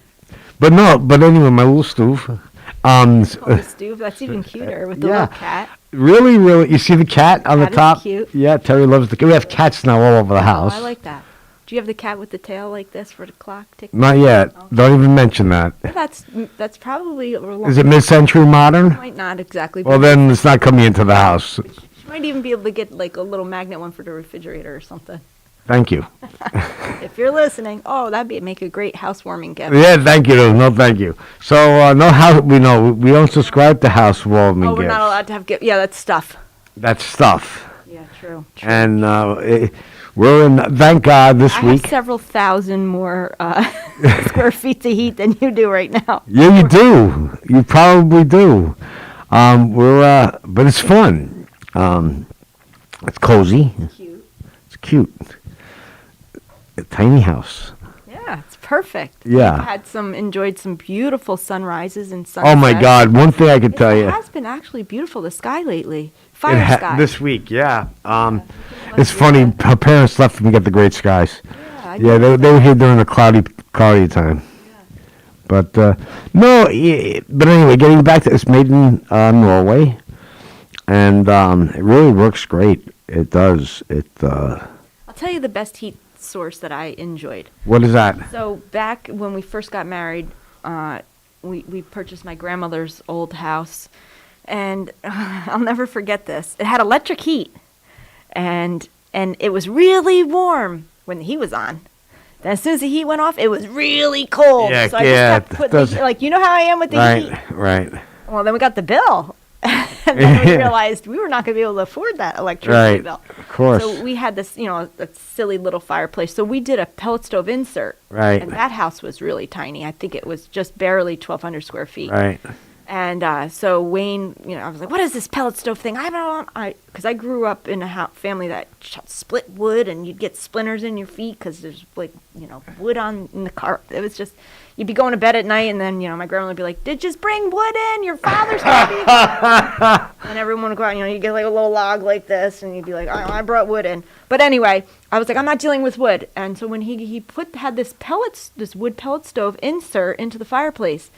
But anyway, my little stove. The stove, that's even cuter with the little cat. Really, really, you see the cat on the top? Is cute. Yeah, Terry loves the cat. We have cats now all over the house. I like that. Do you have the cat with the tail like this for the clock ticking? Not yet. Okay. Don't even mention that. That's probably... Is it mid-century modern? Might not exactly. Well, then it's not coming into the house. You might even be able to get a little magnet one for the refrigerator or something. Thank you. If you're listening, that'd make a great housewarming gift. Yeah, thank you. No, thank you. So, we don't subscribe to housewarming gifts. We're not allowed to have gifts. Yeah, that's stuff. That's stuff. Yeah, true. And we're in, thank God, this week. I have several thousand more square feet of heat than you do right now. Yeah, you do. You probably do. But it's fun. It's cozy. Cute. It's cute. A tiny house. Yeah. Yeah, it's perfect. Yeah. We've enjoyed some beautiful sunrises and Oh sunsets. my God! One thing I could tell you. It has been actually beautiful, the sky lately. Fire sky. This week, yeah. It's funny. Her parents left and we got the great skies. Yeah, they were here during the cloudy time. But no, but anyway, getting back to it's made in Norway, and it really works great. It does. I'll tell you the best heat source that I enjoyed. What is that? So back when we first got married, we purchased my grandmother's old house, and I'll never forget this. It had electric heat, and it was really warm when the heat was on. Then as soon as the heat went off, it was really cold. Yeah, so I just kept putting you know how I am with the heat. Right. Well, then we got the bill. And then we realized we were not going to be able to afford that electricity bill. Of course. So we had this, a silly little fireplace. So we did a pellet stove insert. Right. And that house was really tiny. I think it was just barely 1,200 square feet. Right. And so Wayne, I was like, what is this pellet stove thing? Because I grew up in a family that split wood, and you'd get splinters in your feet because there's wood in the car. It was just, you'd be going to bed at night, and then my grandma would be like, "Did just bring wood in? Your father's gonna be." And everyone would go out. You get like a little log like this, and you'd be like, "I brought wood in." But anyway, I was like, I'm not dealing with wood. And so when he had this wood pellet stove insert into the fireplace.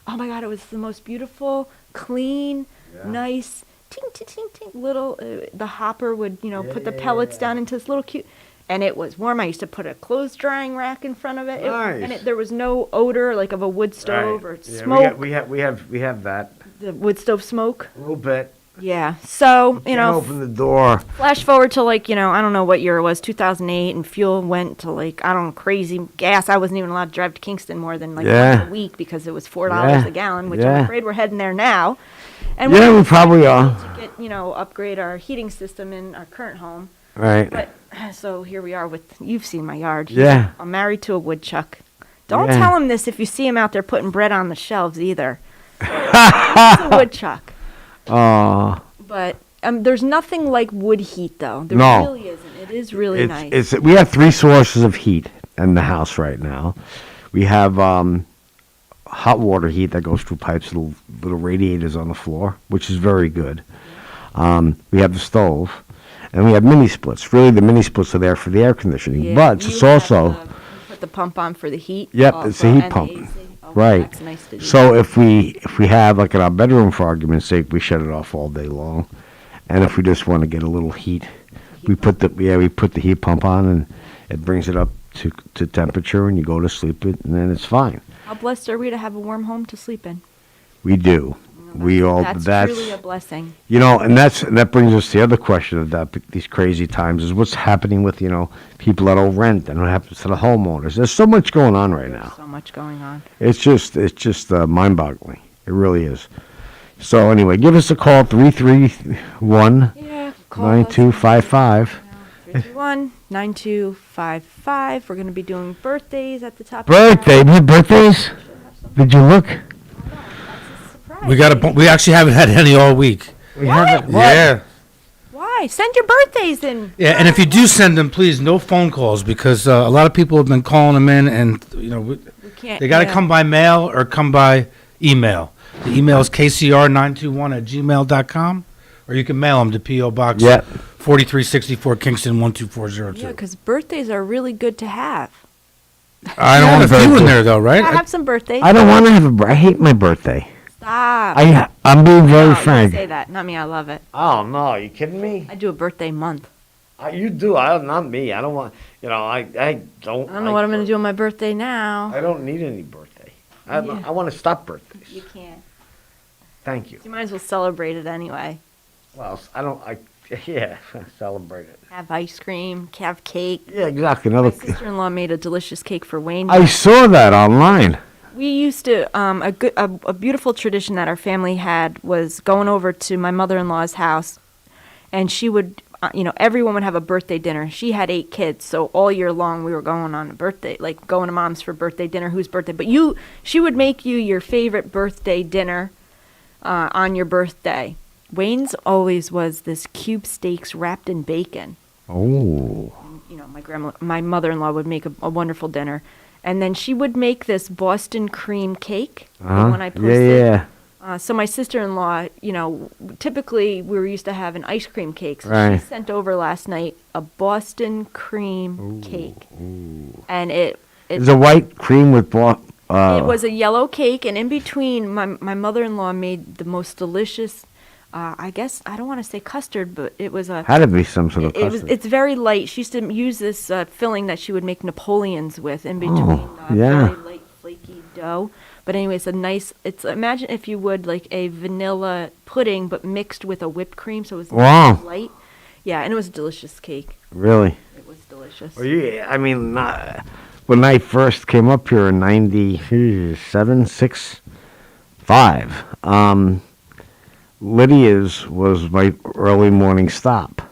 Oh my God, it was the most beautiful, clean, nice, ting, ting, ting, ting, little, the hopper would, put the pellets down into this little cute, and it was warm. I used to put a clothes drying rack in front of it. Nice. And there was no odor like of a wood stove or smoke. We have that. The wood stove smoke. A little bit. Yeah. So, open the door. Flash forward to I don't know what year it was, 2008, and fuel went to crazy gas. I wasn't even allowed to drive to Kingston more than once a week because it was $4 a gallon, which I'm afraid we're heading there now. And we probably are. To get, upgrade our heating system in our current home. Right. But so here we are you've seen my yard. Yeah. I'm married to a woodchuck. Don't tell him this if you see him out there putting bread on the shelves either. He's a woodchuck. But there's nothing like wood heat, though. There really isn't. It is really nice. We have 3 sources of heat in the house right now. We have hot water heat that goes through pipes, little radiators on the floor, which is very good. We have the stove, and we have mini splits. Really, the mini splits are there for the air conditioning, but it's also you put the pump on for the heat. Yep, it's a heat pump. Right. That's nice to do. So if we have in our bedroom, for argument's sake, we shut it off all day long, and if we just want to get a little heat, we put the heat pump on, and it brings it up to temperature, and you go to sleep, and then it's fine. How blessed are we to have a warm home to sleep in? We do. That's truly a blessing. And that brings us to the other question of these crazy times is what's happening with people that owe rent and what happens to the homeowners. There's so much going on right now. So much going on. It's just mind-boggling. It really is. So anyway, give us a call 331-9255. 331-9255. We're going to be doing birthdays at the top. Birthdays? Did you look? We actually haven't had any all week. We haven't. Yeah. Why? Send your birthdays in. Yeah, and if you do send them, please no phone calls because a lot of people have been calling them in, and they got to come by mail or come by email. The email is kcr921@gmail.com, or you can mail them to P.O. Box 4364 Kingston 12402. Yeah, because birthdays are really good to have. I don't want a few in there though, right? I have some birthdays. I don't want to have I hate my birthday. Stop. I'm being very frank. Don't say that. Not me. I love it. Oh no, are you kidding me? I do a birthday month. You do. Not me. I don't want. I don't. I don't know what I'm going to do on my birthday now. I don't need any birthday. I want to stop birthdays. You can't. Thank you. You might as well celebrate it anyway. Well, celebrate it. Have ice cream, have cake. Yeah, exactly. My sister-in-law made a delicious cake for Wayne. I saw that online. We used to, a beautiful tradition that our family had was going over to my mother-in-law's house, and she would, everyone would have a birthday dinner. She had 8 kids, so all year long we were going on a birthday, going to mom's for birthday dinner, whose birthday. But she would make you your favorite birthday dinner on your birthday. Wayne's always was this cube steaks wrapped in bacon. Oh. You know, my mother-in-law would make a wonderful dinner. And then she would make this Boston cream cake, the one I posted. So my sister-in-law, you know, typically we were used to having ice cream cakes. Right. She sent over last night a Boston cream cake. And It's a white cream with it was a yellow cake, and in between, my mother-in-law made the most delicious, I guess, I don't want to say custard, but it was a... Had to be some sort of custard. It's very light. She used to use this filling that she would make Napoleons with in between yeah. very light, flaky dough. But anyway, imagine if you would, like a vanilla pudding, but mixed with a whipped cream, so it was light. Yeah, and it was a delicious cake. Really? It was delicious. Well, yeah, I mean, when I first came up here in 97, 6, 5, Lydia's was my early morning stop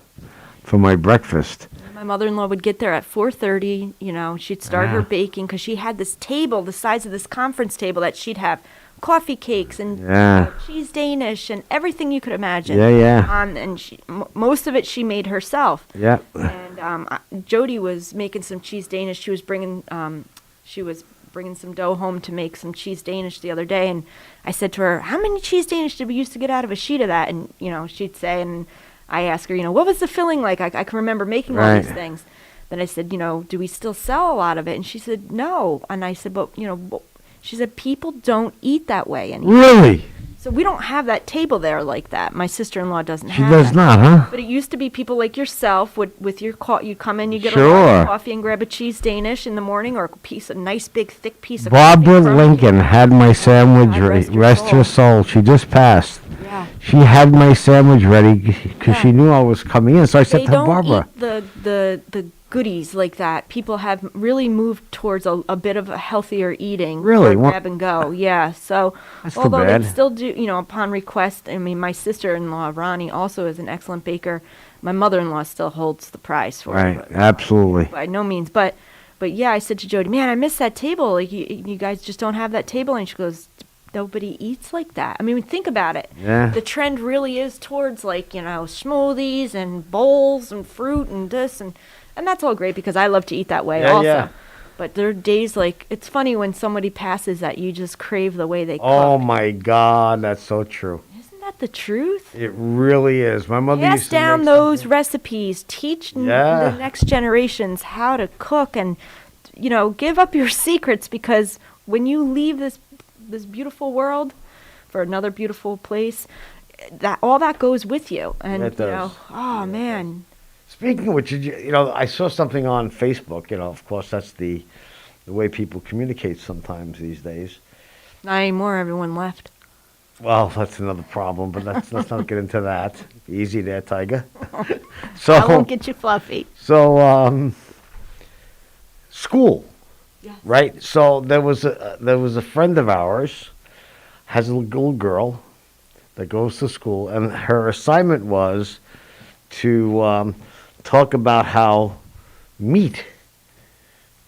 for my breakfast. My mother-in-law would get there at 4:30, you know, she'd start her baking because she had this table the size of this conference table that she'd have coffee cakes and cheese Danish and everything you could imagine. And most of it she made herself. Yeah. And Jody was making some cheese Danish. She was bringing some dough home to make some cheese Danish the other day, and I said to her, "How many cheese Danish did we used to get out of a sheet of that?" And you know, she'd say, and I asked her, you know, what was the filling like? I can remember making all these things. Then I said, you know, do we still sell a lot of it? And she said, no. And I said, but you know, she said, people don't eat that way anymore. Really? So we don't have that table there like that. My sister-in-law doesn't have She does not, huh? But it used to be people like yourself with your you come in, you get Sure. a coffee and grab a cheese Danish in the morning or a nice big thick piece of Barbara coffee. Lincoln had my sandwich ready. Rest her soul. She just passed. Yeah. She had my sandwich ready because she knew I was coming in. So I said to Barbara, "They don't eat the goodies like that. People have really moved towards a bit of a healthier eating. Really? Grab and go. Yeah. So That's too although bad. they still do, you know, upon request. I mean, my sister-in-law Ronnie also is an excellent baker. My mother-in-law still holds the prize for it. right, absolutely. By no means, but yeah, I said to Jody, man, I miss that table. Like you guys just don't have that table. And she goes, nobody eats like that. I mean, think about it. Yeah. The trend really is towards like, you know, smoothies and bowls and fruit and this and that's all great because I love to eat that way also. Yeah. But there are days like, it's funny when somebody passes that you just crave the way they cook. oh my God, that's so true. Isn't that the truth? It really is. My mother Pass used to down make those recipes. Teach Yeah. the next generations how to cook and, you know, give up your secrets because when you leave this beautiful world for another beautiful place, that all that goes with you. And It does. you know, oh man. Speaking of which, you know, I saw something on Facebook. You know, of course, that's the way people communicate sometimes these days. Not anymore. Everyone left. Well, that's another problem, but let's not get into that. Easy there, Tiger. So I won't get you fluffy. So, school, right? So there was a friend of ours has a little girl that goes to school, and her assignment was to talk about how meat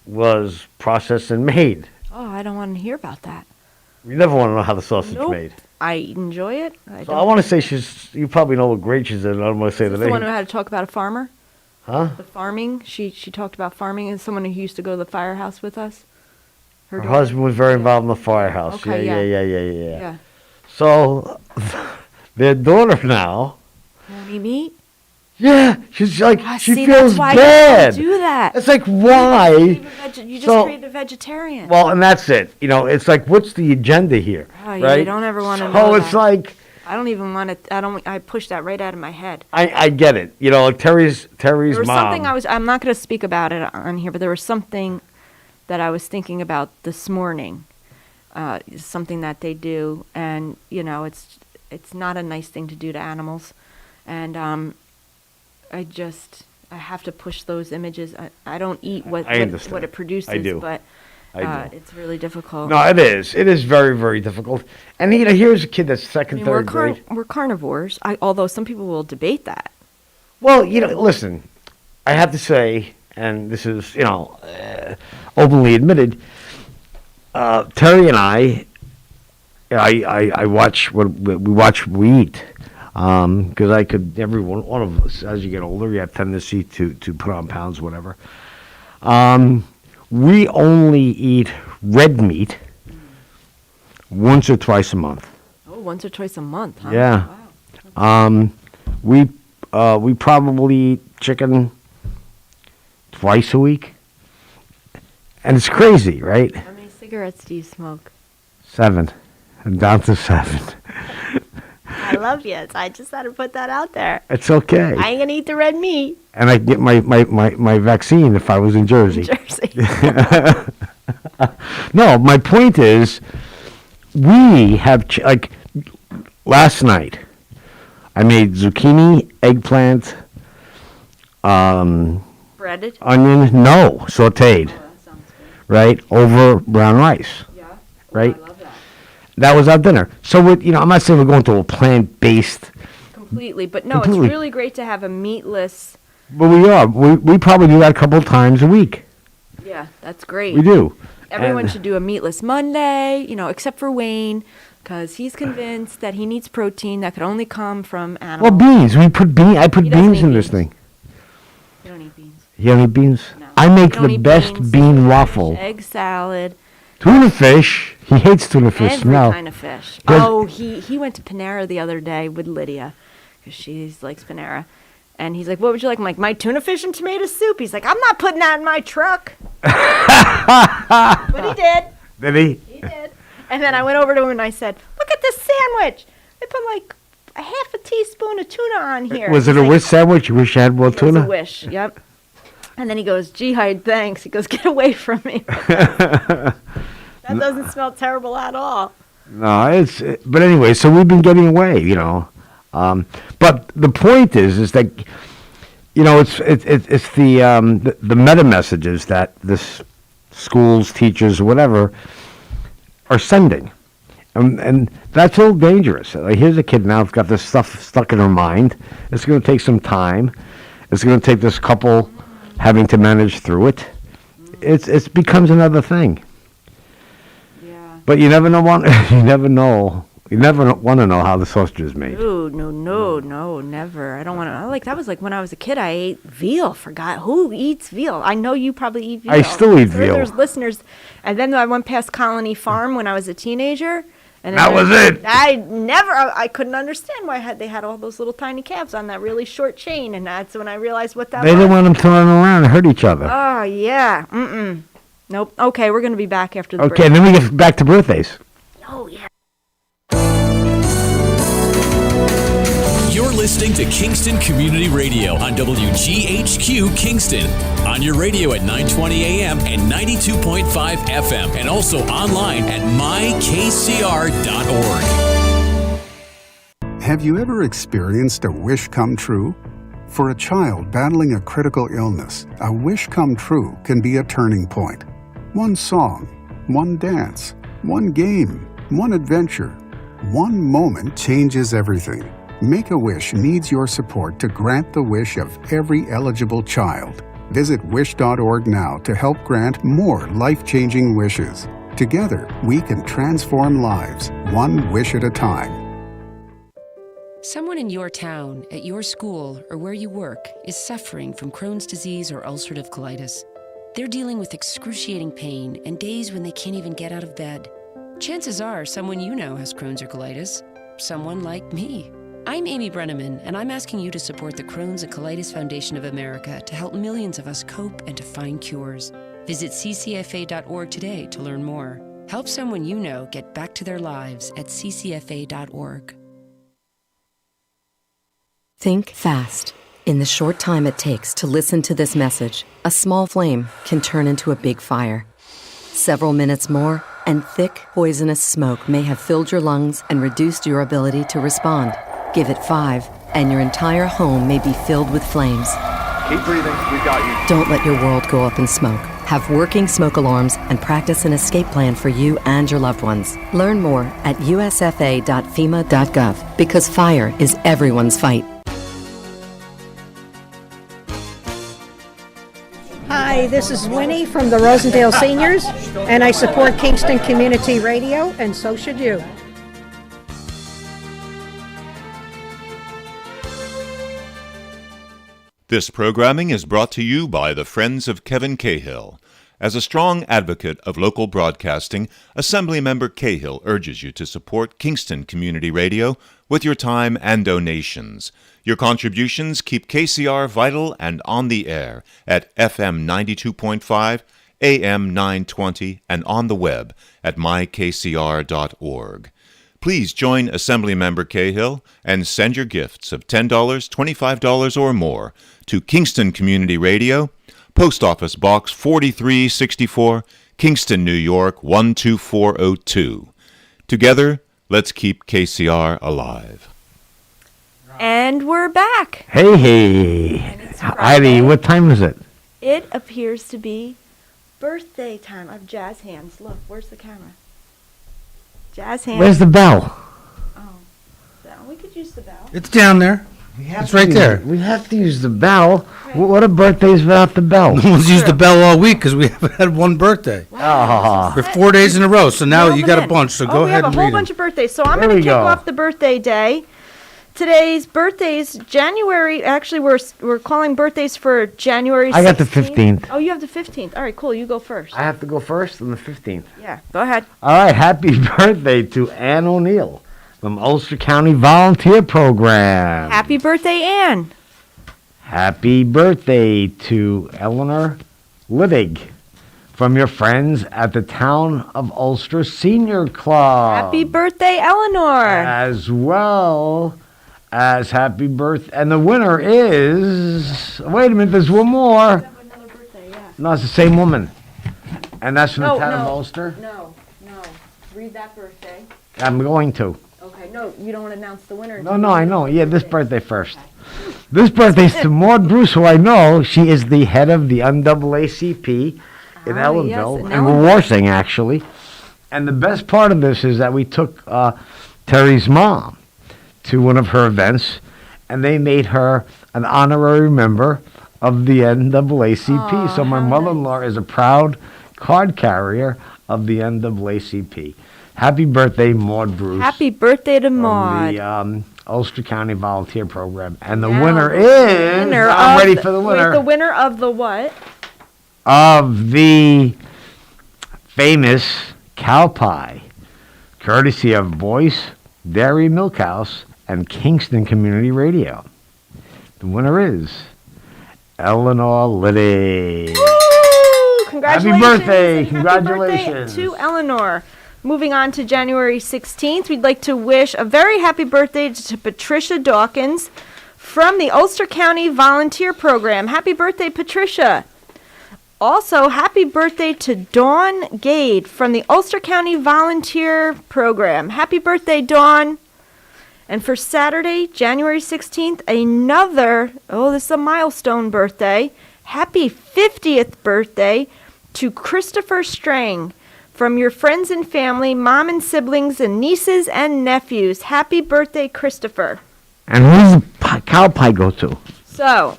was processed and made. Oh, I don't want to hear about that. You never want to know how the sausage Nope. made. I enjoy it. So I want to say you probably know what grade she's in. I don't want to say Is the this the one name. who had to talk about a farmer? Huh? The farming. She talked about farming, and someone who used to go to the firehouse with us. Her daughter? husband was very involved in the firehouse. Okay, Yeah. So their daughter now. Want to eat meat? Yeah, she's like she see, feels that's why bad. You don't do that. It's like why? You just create a vegetarian. Well, and that's it. You know, it's like what's the agenda here? Oh, yeah, right? you don't ever want to know. So it's like I don't even want to. I push that right out of my head. I get it. You know, like Terry's There was mom. something I'm not going to speak about it on here, but there was something that I was thinking about this morning. Something that they do, and you know, it's not a nice thing to do to animals, and I have to push those images. I don't eat what it produces, I do. But I do. it's really difficult. No, it is. It is very, very difficult. And you know, here's a kid that's second, third grade. We're carnivores. Although some people will debate that. Well, you know, listen, I have to say, and this is, you know, openly admitted, Terry and I watch what we eat. Because every one of us, as you get older, you have tendency to put on pounds, whatever. We only eat red meat once or twice a month. Oh, once or twice a month, huh? Yeah. Wow. We probably eat chicken twice a week. And it's crazy, right? How many cigarettes do you smoke? 7. I'm down to 7. I love you. I just had to put that out there. It's okay. I ain't gonna eat the red meat. And I get my vaccine if I was in Jersey. No, my point is, we have, like, last night, I made zucchini, eggplant, breaded? Onion, no, sauteed, right, over brown rice. Yeah. Right? I love that. That was our dinner. So, I'm not saying we're going to a plant-based. Completely, but no, it's really great to have a meatless. But we are. We probably do that a couple of times a week. Yeah, that's great. We do. Everyone should do a meatless Monday, except for Wayne, because he's convinced that he needs protein that could only come from animals. Well, beans. I put beans in this thing. You don't eat beans. You don't eat beans? No. I make the best bean waffle. Egg salad. Tuna fish. He hates tuna fish. Every No. kind of fish. Oh, he went to Panera the other day with Lydia, because she likes Panera. And he's like, what would you like? I'm like, my tuna fish and tomato soup. He's like, I'm not putting that in my truck. But he did. Did he? He did. And then I went over to him and I said, look at this sandwich. They put like a half a teaspoon of tuna on here. Was it a wish sandwich? You wish you had more tuna? It was a wish, yep. And then he goes, gee, Hyde, thanks. He goes, get away from me. That doesn't smell terrible at all. No, but anyway, so we've been getting away, but the point is that, it's the meta messages that this schools, teachers, whatever, are sending. And that's a little dangerous. Like, here's a kid now who's got this stuff stuck in her mind. It's going to take some time. It's going to take this couple having to manage through it. It becomes another thing. Yeah. But you never know. You never know. You never want to know how the sausage is made. No, never. I don't want to. That was like when I was a kid. I ate veal. Forgot who eats veal. I know you probably eat veal. I still eat veal. There's listeners, and then I went past Colony Farm when I was a teenager. And that was it. I couldn't understand why they had all those little tiny calves on that really short chain, and that's when I realized what that was. They didn't want them to run around and hurt each other. Oh yeah. Nope. Okay, we're gonna be back after the break. Okay, then we get back to birthdays. Oh yeah. You're listening to Kingston Community Radio on WGHQ Kingston. On your radio at 920 AM and 92.5 FM, and also online at mykcr.org. Have you ever experienced a wish come true? For a child battling a critical illness, a wish come true can be a turning point. One song, one dance, one game, one adventure, one moment changes everything. Make-A-Wish needs your support to grant the wish of every eligible child. Visit wish.org now to help grant more life-changing wishes. Together, we can transform lives, one wish at a time. Someone in your town, at your school, or where you work is suffering from Crohn's disease or ulcerative colitis. They're dealing with excruciating pain and days when they can't even get out of bed. Chances are someone you know has Crohn's or colitis. Someone like me. I'm Amy Brenneman, and I'm asking you to support the Crohn's and Colitis Foundation of America to help millions of us cope and to find cures. Visit ccfa.org today to learn more. Help someone you know get back to their lives at ccfa.org. Think fast. In the short time it takes to listen to this message, a small flame can turn into a big fire. Several minutes more, and thick, poisonous smoke may have filled your lungs and reduced your ability to respond. Give it 5, and your entire home may be filled with flames. Keep breathing, we've got you. Don't let your world go up in smoke. Have working smoke alarms and practice an escape plan for you and your loved ones. Learn more at usfa.fema.gov, because fire is everyone's fight. Hi, this is Winnie from the Rosendale Seniors, and I support Kingston Community Radio, and so should you. This programming is brought to you by the Friends of Kevin Cahill. As a strong advocate of local broadcasting, Assemblymember Cahill urges you to support Kingston Community Radio with your time and donations. Your contributions keep KCR vital and on the air at FM 92.5, AM 920, and on the web at mykcr.org. Please join Assemblymember Cahill and send your gifts of $10, $25, or more to Kingston Community Radio, Post Office Box 4364, Kingston, New York 12402. Together, let's keep KCR alive. And we're back. Hey. Heidi, what time is it? It appears to be birthday time of Jazz Hands. Look, where's the camera? Jazz Hands. Where's the bell? Oh, we could use the bell. It's down there. It's right there. We have to use the bell. Right. What are birthdays without the bell? No one's used the bell all week because we haven't had one birthday. Wow. For 4 days in a row, so now you got a bunch, so go ahead and read we have a whole bunch of birthdays. So I'm going to kick off the birthday day. Today's birthdays, January, actually we're calling birthdays for January 16th. I got the 15th. Oh, you have the 15th. All right, cool. You go first. I have to go first on the 15th. Yeah, go ahead. All right, happy birthday to Ann O'Neill from Ulster County Volunteer Program. Happy birthday, Ann. Happy birthday to Eleanor Liddig from your friends at the Town of Ulster Senior Club. Happy birthday, Eleanor. As well as happy birthday. And the winner is... Wait a minute, there's one more. Another birthday, yeah. No, it's the same woman. And that's from the Town of Ulster? No. Read that birthday. I'm going to. Okay, no, you don't want to announce the winner. No, I know. Yeah, this birthday first. This birthday's to Maud Bruce, who I know. She is the head of the NAACP in Ellenville, and Warsing, actually. And the best part of this is that we took Terry's mom to one of her events, and they made her an honorary member of the NAACP. So my mother-in-law is a proud card carrier of the NAACP. Happy birthday, Maud Bruce. Happy birthday to Maud. The Ulster County Volunteer Program. And the winner is... I'm ready for the winner. Wait, the winner of the what? Of the famous cow pie, courtesy of Boyce Dairy Milk House and Kingston Community Radio. The winner is Eleanor Liddy. Woo! Congratulations. Happy birthday. Congratulations. Happy birthday to Eleanor. Moving on to January 16th, we'd like to wish a very happy birthday to Patricia Dawkins from the Ulster County Volunteer Program. Happy birthday, Patricia. Also, happy birthday to Dawn Gade from the Ulster County Volunteer Program. Happy birthday, Dawn. And for Saturday, January 16th, this is a milestone birthday. Happy 50th birthday to Christopher Strang from your friends and family, mom and siblings, and nieces and nephews. Happy birthday, Christopher. And who's the cow pie go to? So,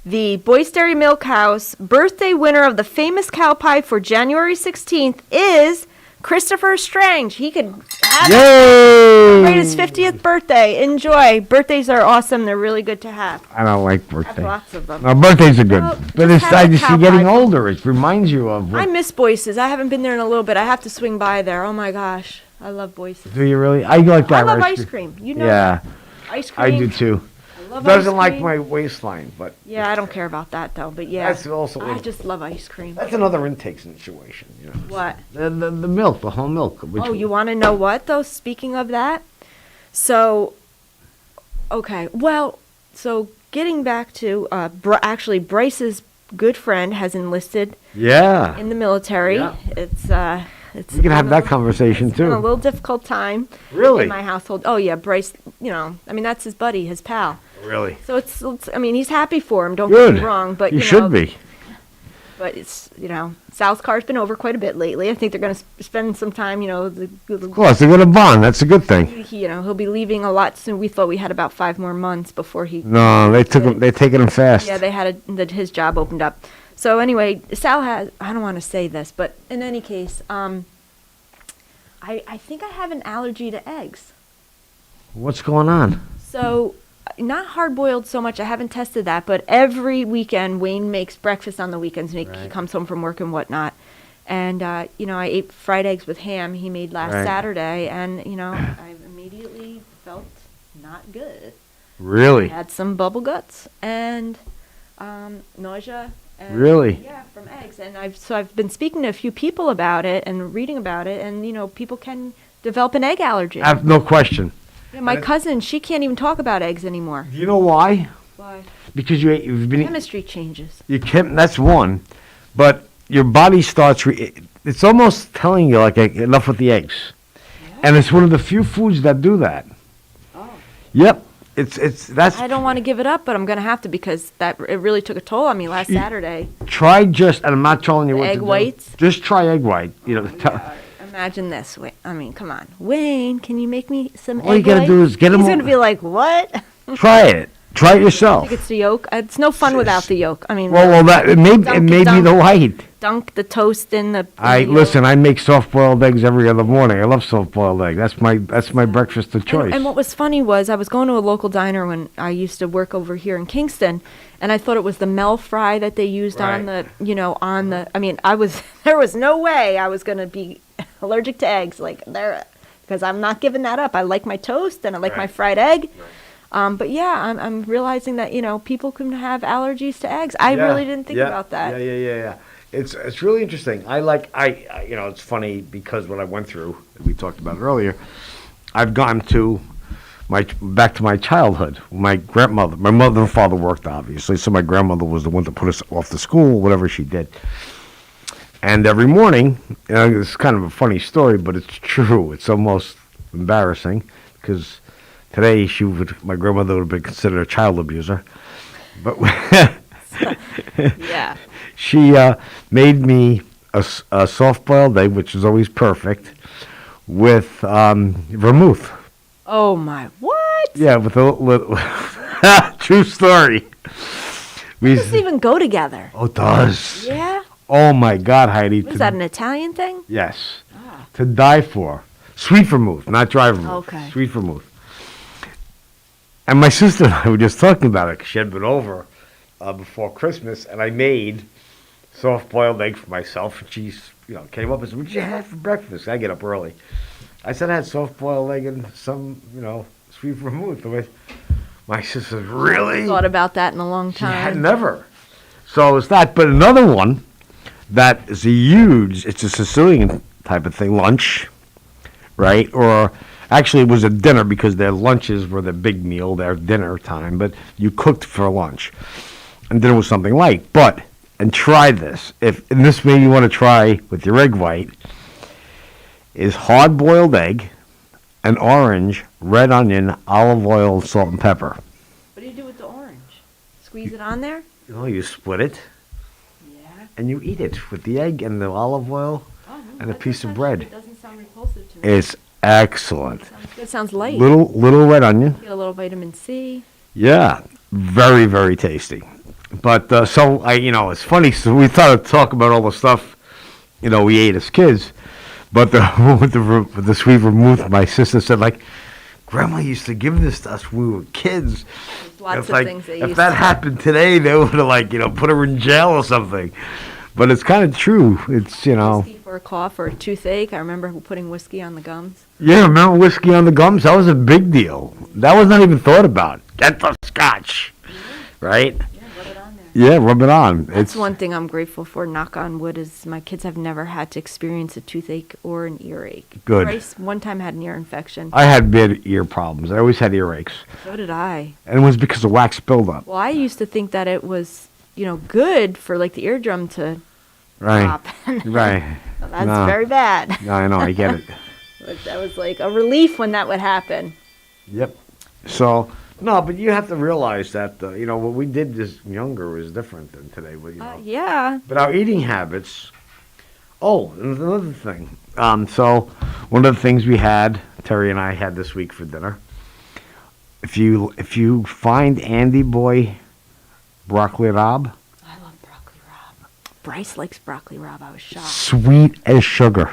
the Boyce Dairy Milk House birthday winner of the famous cow pie for January 16th is Christopher Strange. He could celebrate his 50th birthday. Enjoy. Birthdays are awesome. They're really good to have. I don't like birthdays. Have lots of them. No, birthdays are good. Well, but I just see getting older. It reminds you of... I miss Boyce's. I haven't been there in a little bit. I have to swing by there. Oh, my gosh. I love Boyce's. Do you really? I like that. I love ice cream. You know that. Ice cream. I do too. Love Doesn't like my waistline, but yeah, I don't care about that though. But yeah, that's also I just love ice cream. That's another intake situation. You know. What? The milk, the whole milk. You want to know what though? Speaking of that, so okay, well, so getting back to actually Bryce's good friend has enlisted. Yeah. In the military, yeah. It's we can have that conversation too. Been a little difficult time. Really? In my household. Oh yeah, Bryce. That's his buddy, his pal. Really? So it's he's happy for him. Don't get me wrong, but you should be. But it's Sal's car's been over quite a bit lately. I think they're going to spend some time. Of course, they're going to bond. That's a good thing. He'll be leaving a lot soon. We thought we had about 5 more months before he. No, they're taking him fast. Yeah, they had his job opened up. So anyway, Sal has. I don't want to say this, but in any case, I think I have an allergy to eggs. What's going on? So not hard-boiled so much. I haven't tested that, but every weekend Wayne makes breakfast on the weekends. He comes home from work and whatnot. And, I ate fried eggs with ham he made last Saturday, and, I immediately felt not good. Really? I had some bubble guts and nausea. And, really? Yeah, from eggs. And I've been speaking to a few people about it and reading about it, and, people can develop an egg allergy. I have no question. Yeah, my cousin, she can't even talk about eggs anymore. Do you know why? Why? Because you've been... Chemistry changes. You can't, that's one. But your body starts... it's almost telling you, like, enough with the eggs. Yeah. And it's one of the few foods that do that. Oh. Yep. That's... I don't want to give it up, but I'm going to have to because it really took a toll on me last Saturday. Try and I'm not telling you what to do. Egg whites? Just try egg white. Imagine this. Come on. Wayne, can you make me some egg whites? All you got to do is get them... He's going to be like, what? Try it. Try it yourself. I think it's the yolk. It's no fun without the yolk. I mean, it may be the white. Dunk the toast in the. Listen. I make soft-boiled eggs every other morning. I love soft-boiled egg. That's my breakfast of choice. And what was funny was I was going to a local diner when I used to work over here in Kingston, and I thought it was the Mel fry that they used on the. I mean, there was no way I was going to be allergic to eggs because I'm not giving that up. I like my toast and I like my fried egg. But yeah, I'm realizing that people can have allergies to eggs. I really didn't think about that. Yeah. It's really interesting. It's funny because what I went through, we talked about it earlier. I've gone to back to my childhood. My mother and father worked obviously, so my grandmother was the one to put us off to school, whatever she did. And every morning, it's kind of a funny story, but it's true. It's almost embarrassing because. Today, my grandmother would have been considered a child abuser, but yeah, she made me a soft-boiled egg, which is always perfect, with vermouth. Oh my! What? Yeah, with a little true story. Does this even go together? Oh, it does. Yeah. Oh my God, Heidi! Is that an Italian thing? Yes. To die for. Sweet vermouth, not dry vermouth. Okay. Sweet vermouth. And my sister and I were just talking about it because she had been over before Christmas, and I made soft-boiled egg for myself. And she, came up and said, "What did you have for breakfast?" I get up early. I said I had soft-boiled egg and some, sweet vermouth. My sister, really? I thought about that in a long time. Yeah, never. So it's that. But another one that is it's a Sicilian type of thing, lunch, right? Or... Actually, it was a dinner because their lunches were the big meal, their dinner time, but you cooked for lunch. And dinner was something light. And try this. And this way you want to try with your egg white, is hard-boiled egg, an orange, red onion, olive oil, salt, and pepper. What do you do with the orange? Squeeze it on there? You split it. Yeah. And you eat it with the egg and the olive oil and a piece of bread. It doesn't sound repulsive to me. It's excellent. It sounds light. Little red onion. Get a little vitamin C. Yeah, very, very tasty. But it's funny. So we thought to talk about all the stuff, we ate as kids. But with the sweet vermouth, my sister said, Grandma used to give this to us when we were kids. There's lots of things they used to. If that happened today, they would have put her in jail or something. But it's kind of true. It's, Whiskey for a cough or a toothache. I remember putting whiskey on the gums. Yeah, remember whiskey on the gums? That was a big deal. That was not even thought about. Get the scotch, right? Yeah, rub it on there. Yeah, rub it on. That's one thing I'm grateful for, knock on wood, is my kids have never had to experience a toothache or an earache. Good. Bryce one time had an ear infection. I had bad ear problems. I always had earaches. So did I. And it was because of wax buildup. Well, I used to think that it was, good for the eardrum to pop. Right. That's very bad. No, I know. I get it. That was like a relief when that would happen. Yep. So, no, but you have to realize that, what we did as younger was different than today. Yeah. But our eating habits... Oh, another thing. So, one of the things we had, Terry and I had this week for dinner, if you find Andy Boy broccoli rabe... I love broccoli rabe. Bryce likes broccoli rabe. I was shocked. Sweet as sugar.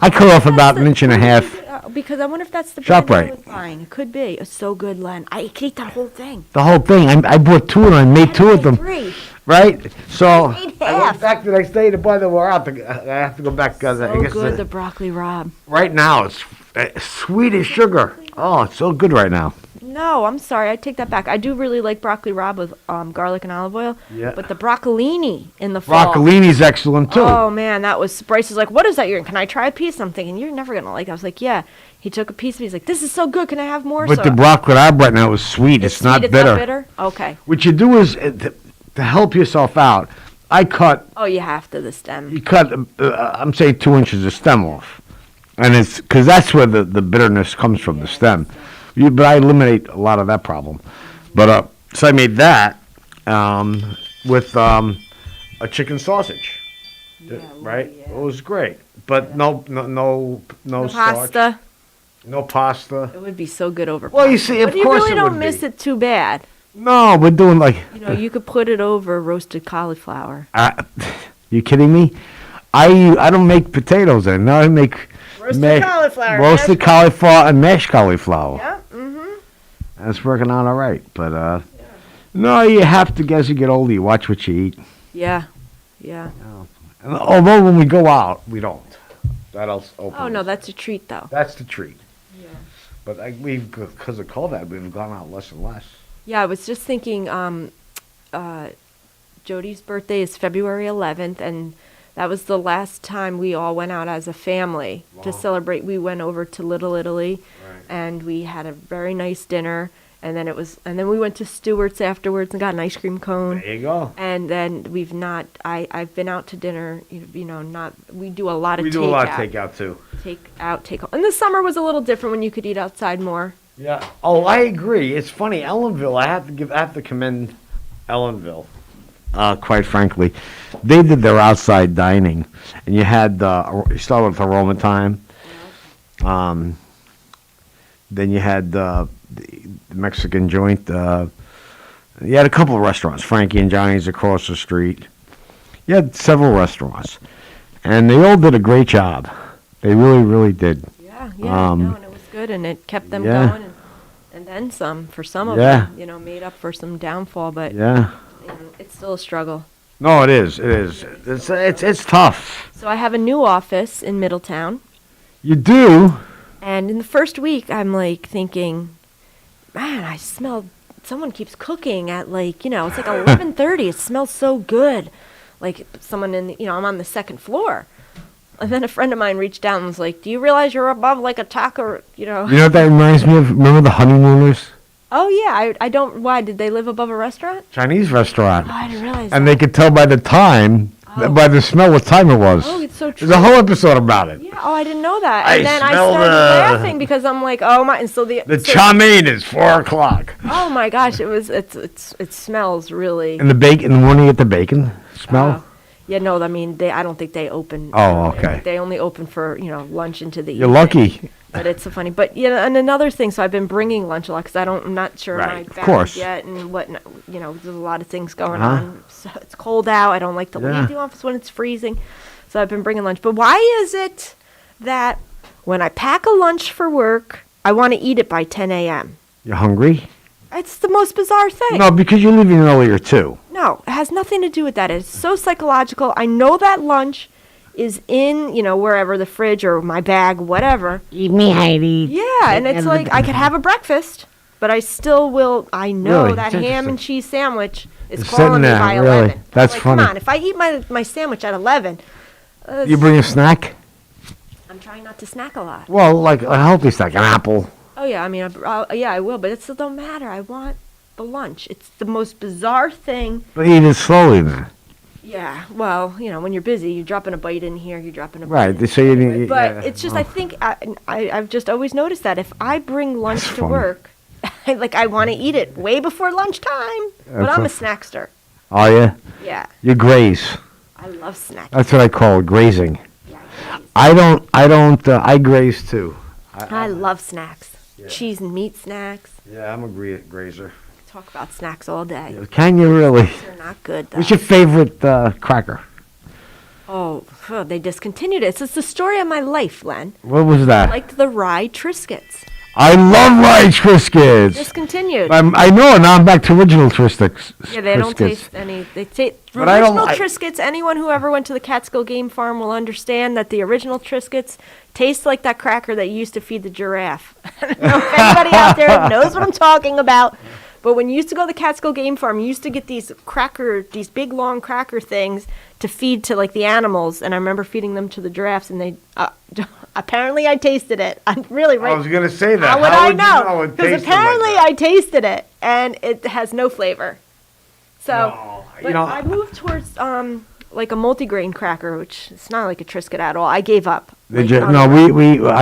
I cut off about an inch and a half. because I wonder if that's the brand I ShopRite. was buying. It could be. It's so good, Len. I could eat that whole thing. The whole thing. I bought 2 and I made 2 of them. 3. Right? So I made I half. went back the next day to buy them. I have to go back. I So guess good, the broccoli rabe. right now it's sweet as sugar. Oh, it's so good right now. No, I'm sorry. I take that back. I do really like broccoli rabe with garlic and olive oil. Yeah. But the broccolini in the fall. Broccolini's excellent too. Oh man, that was Bryce is like, what is that? Can I try a piece? I'm thinking you're never gonna like it. I was like, yeah. He took a piece of it. He's like, this is so good. Can I have more? But the broccoli rabe right now is sweet. It's not sweet, bitter. It's not bitter. Okay. What you do is to help yourself out. I cut. Oh, you have to the stem. You cut. I'm saying 2 inches of stem off, and it's because that's where the bitterness comes from, the stem. But I eliminate a lot of that problem. But so I made that with a chicken sausage. Right? Yeah. It was great, but no starch. Pasta. No pasta. It would be so good over. Well, you pasta. see, of but you course really it don't would miss be. it too bad. No, we're doing like. You could put it over roasted cauliflower. You kidding me? I don't make potatoes in. No, I make roasted cauliflower. Roasted cauliflower and mashed cauliflower. Yeah. Mhm. That's working out all right, but no, you have to. As you get older, you watch what you eat. Yeah. Yeah. And although when we go out, we don't. That'll open. Oh no, that's a treat though. That's the treat. Yeah. But because of COVID, we've gone out less and less. Yeah, I was just thinking. Jody's birthday is February 11th, and that was the last time we all went out as a family to celebrate. We went over to Little Italy, and we had a very nice dinner. And then we went to Stewart's afterwards and got an ice cream cone. There you go. And then I've been out to dinner. We do a lot of takeout. We do a lot of takeout too. Take home. And the summer was a little different when you could eat outside more. Yeah. Oh, I agree. It's funny, Ellenville. I have to commend Ellenville. Quite frankly, they did their outside dining, and you had you started with Aroma Time. Then you had the Mexican joint. You had a couple of restaurants, Frankie and Johnny's across the street. You had several restaurants, and they all did a great job. They really, really did. Yeah, and it was good, and it kept them going, and then some for some of them. Made up for some downfall, but it's still a struggle. No, it is. It is. It's tough. So I have a new office in Middletown. You do. And in the first week, I'm like thinking, man, I smell. Someone keeps cooking at it's like 11:30. It smells so good, like someone I'm on the second floor. And then a friend of mine reached out and was like, "Do you realize you're above like a taco?" You know what that reminds me of? Remember the honeymooners? Oh yeah, I don't. Why did they live above a restaurant? Chinese restaurant. Oh, I didn't realize. And they could tell by the time, by the smell, what time it was. Oh, it's so true. There's a whole episode about it. Yeah. Oh, I didn't know that. I And then I smell started the- laughing because I'm like, oh my, and so the chow mein is 4:00. Oh my gosh, it smells really. And the bacon, in the morning, you get the bacon smell. Yeah, no, I mean I don't think they open. Oh, okay. They only open for lunch into the. You're evening. lucky. But it's so funny. But and another thing. So I've been bringing lunch a lot because I'm not sure my bag course. yet and what. There's a lot of things going Uh-huh. on. So it's cold out. I don't like to leave the office when it's freezing. So I've been bringing lunch. But why is it that when I pack a lunch for work, I want to eat it by 10 a.m.? You're hungry? It's the most bizarre thing. No, because you're leaving earlier too. No, it has nothing to do with that. It's so psychological. I know that lunch is in, wherever, the fridge or my bag, whatever. Eat me, Heidi. Yeah, and it's like I could have a breakfast, but I still will. I know Really? that That's ham and cheese sandwich is It's calling sitting me there, by really. 11. That's I'm like, funny. Come on, if I eat my sandwich at 11, You bring a snack? I'm trying not to snack a lot. Well, like a healthy snack, an apple. Oh yeah, I mean, I will, but it still don't matter. I want the lunch. It's the most bizarre thing. But eat it slowly, man. Yeah, well, when you're busy, you're dropping a bite in here, you're dropping a bite Right. in So you need. But it's just, I think, I've just always noticed that if I bring lunch to funny. work, I want to eat it way before lunchtime. But I'm a snackster. Oh yeah. Yeah. You graze. I love snacking. That's what I call it, grazing. I don't. I graze too. I love snacks. Cheese and meat snacks. Yeah, I'm a grazer. Talk about snacks all day. Can you really? They're not good though. What's your favorite cracker? They discontinued it. It's the story of my life, Len. What was that? I liked the rye Triscuits. I love rye Triscuits. Discontinued. I know, now I'm back to original Triscuits. Yeah, they don't taste any. They taste But I don't original like- Triscuits. Anyone who ever went to the Catskill Game Farm will understand that the original Triscuits taste like that cracker that you used to feed the giraffe. I don't know if anybody out there knows what I'm talking about. But when you used to go to the Catskill Game Farm, you used to get these big long cracker things to feed to like the animals. And I remember feeding them to the giraffes, and they apparently I tasted it. I'm really right. I was going to say that. How would I know? Because Because apparently I tasted it, and it has no flavor. So, but I moved towards like a multigrain cracker, which it's not like a Triscuit at all. I gave up. I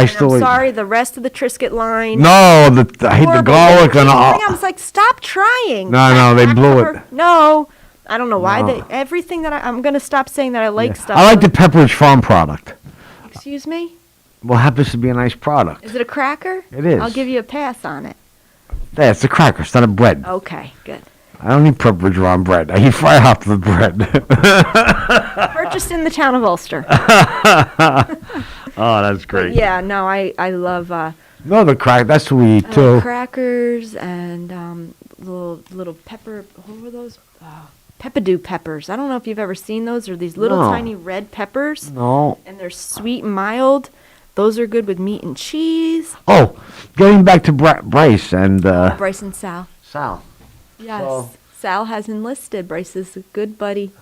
still. I'm sorry, the rest of the Triscuit line. No, I hate the garlic and all. I was like, stop trying. No, they blew it. No, I don't know why. No. Everything that I'm going to stop saying that I like stuff. I like the Pepperidge Farm product. Excuse me? Well, happens to be a nice product. Is it a cracker? It is. I'll give you a pass on it. Yeah, it's a cracker. It's not a bread. Okay, good. I don't eat Pepperidge Farm bread. I eat fried off the bread. Purchased in the town of Ulster. Oh, that's great. But yeah, no, I love No, the crack. That's what we eat too. crackers and little pepper. What were those? Peppadew peppers. I don't know if you've ever seen those. They're these little No. tiny red peppers. No. And they're sweet and mild. Those are good with meat and cheese. Oh, getting back to Bryce and Bryce and Sal. Sal. Yes. So- Sal has enlisted. Bryce is a good buddy.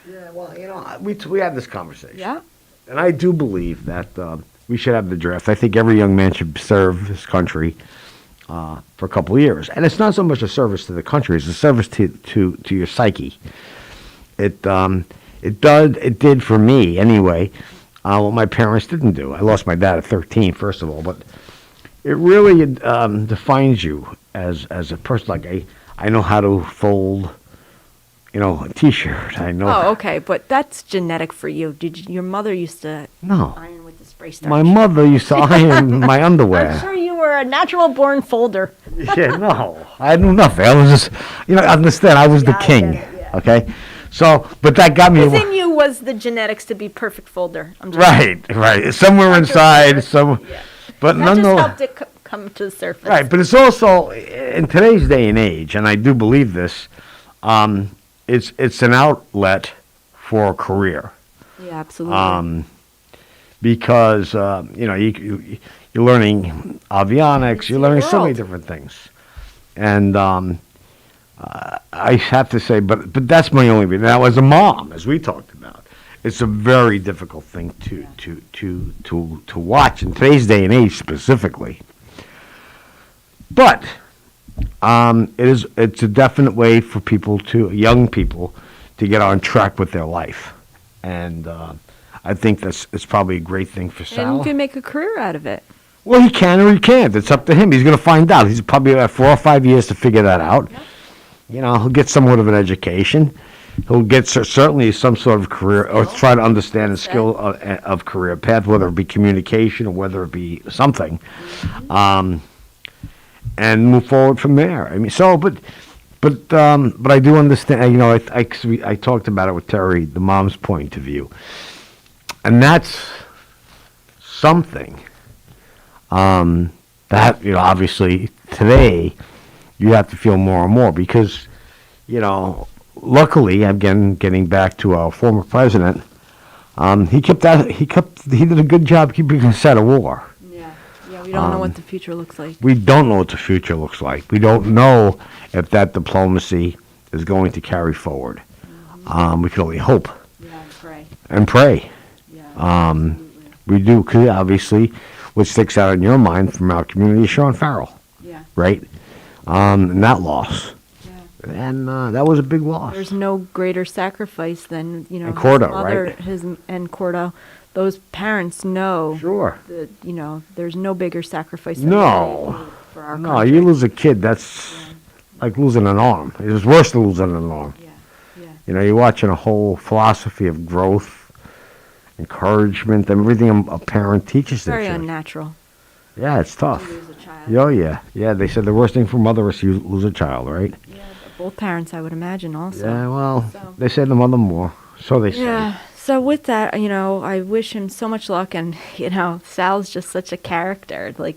Yeah, well, we had this conversation. Yeah. And I do believe that we should have the draft. I think every young man should serve his country for a couple of years. And it's not so much a service to the country; it's a service to your psyche. It did for me anyway. What my parents didn't do. I lost my dad at 13, first of all, but it really defines you as a person. Like I know how to fold. A T-shirt. I know. Oh, okay, but that's genetic for you. Your mother used to No. iron with the spray starch? My mother used to iron my underwear. I'm sure you were a natural-born folder. Yeah, no, I knew nothing. I was just, understand. I was the king. Okay, so, but that got me. Within you was the genetics to be perfect folder. I'm just Right. Somewhere inside, but that none just of helped it come to the surface. right. But it's also in today's day and age, and I do believe this. It's an outlet for a career. Yeah, absolutely. Because you're learning avionics, you're learning so many different things, and I have to say, but that's my only reason. Now, as a mom, as we talked about, it's a very difficult thing to watch in today's day and age specifically. But it's a definite way for young people to get on track with their life, and I think it's probably a great thing for Sal. And you can make a career out of it. Well, he can or he can't. It's up to him. He's going to find out. He's probably got 4 or 5 years to figure that out. Yep. He'll get somewhat of an education. He'll get certainly some sort of career, or try to understand the skill of career path, whether it be communication or whether it be something. And move forward from there. I mean, but I do understand. I talked about it with Terry, the mom's point of view, and that's something that obviously today you have to feel more and more because luckily, again, getting back to our former president, he did a good job keeping us out of war. We don't know what the future looks like. We don't know what the future looks like. We don't know if that diplomacy is going to carry forward. We can only hope. Yeah, and pray. Yeah, we do, because obviously, what sticks out in your mind from our community is Sean Farrell. Yeah. Right? And that loss. Yeah. And that was a big loss. There's no greater sacrifice than, and Cordo, his mother, right? and Cordo. Those parents know that, there's no bigger sacrifice than for our country. No, you lose a kid, that's like losing an arm. It's worse than losing an arm. Yeah. You're watching a whole philosophy of growth, encouragement, everything a parent teaches their Very children. unnatural. Yeah, it's tough. To lose a child. Oh, yeah. Yeah, they said the worst thing for a mother is to lose a child, right? Yeah, both parents, I would imagine, also. Yeah, well, they say the mother more. So they say. Yeah. So with that, I wish him so much luck, and Sal's just such a character. Like,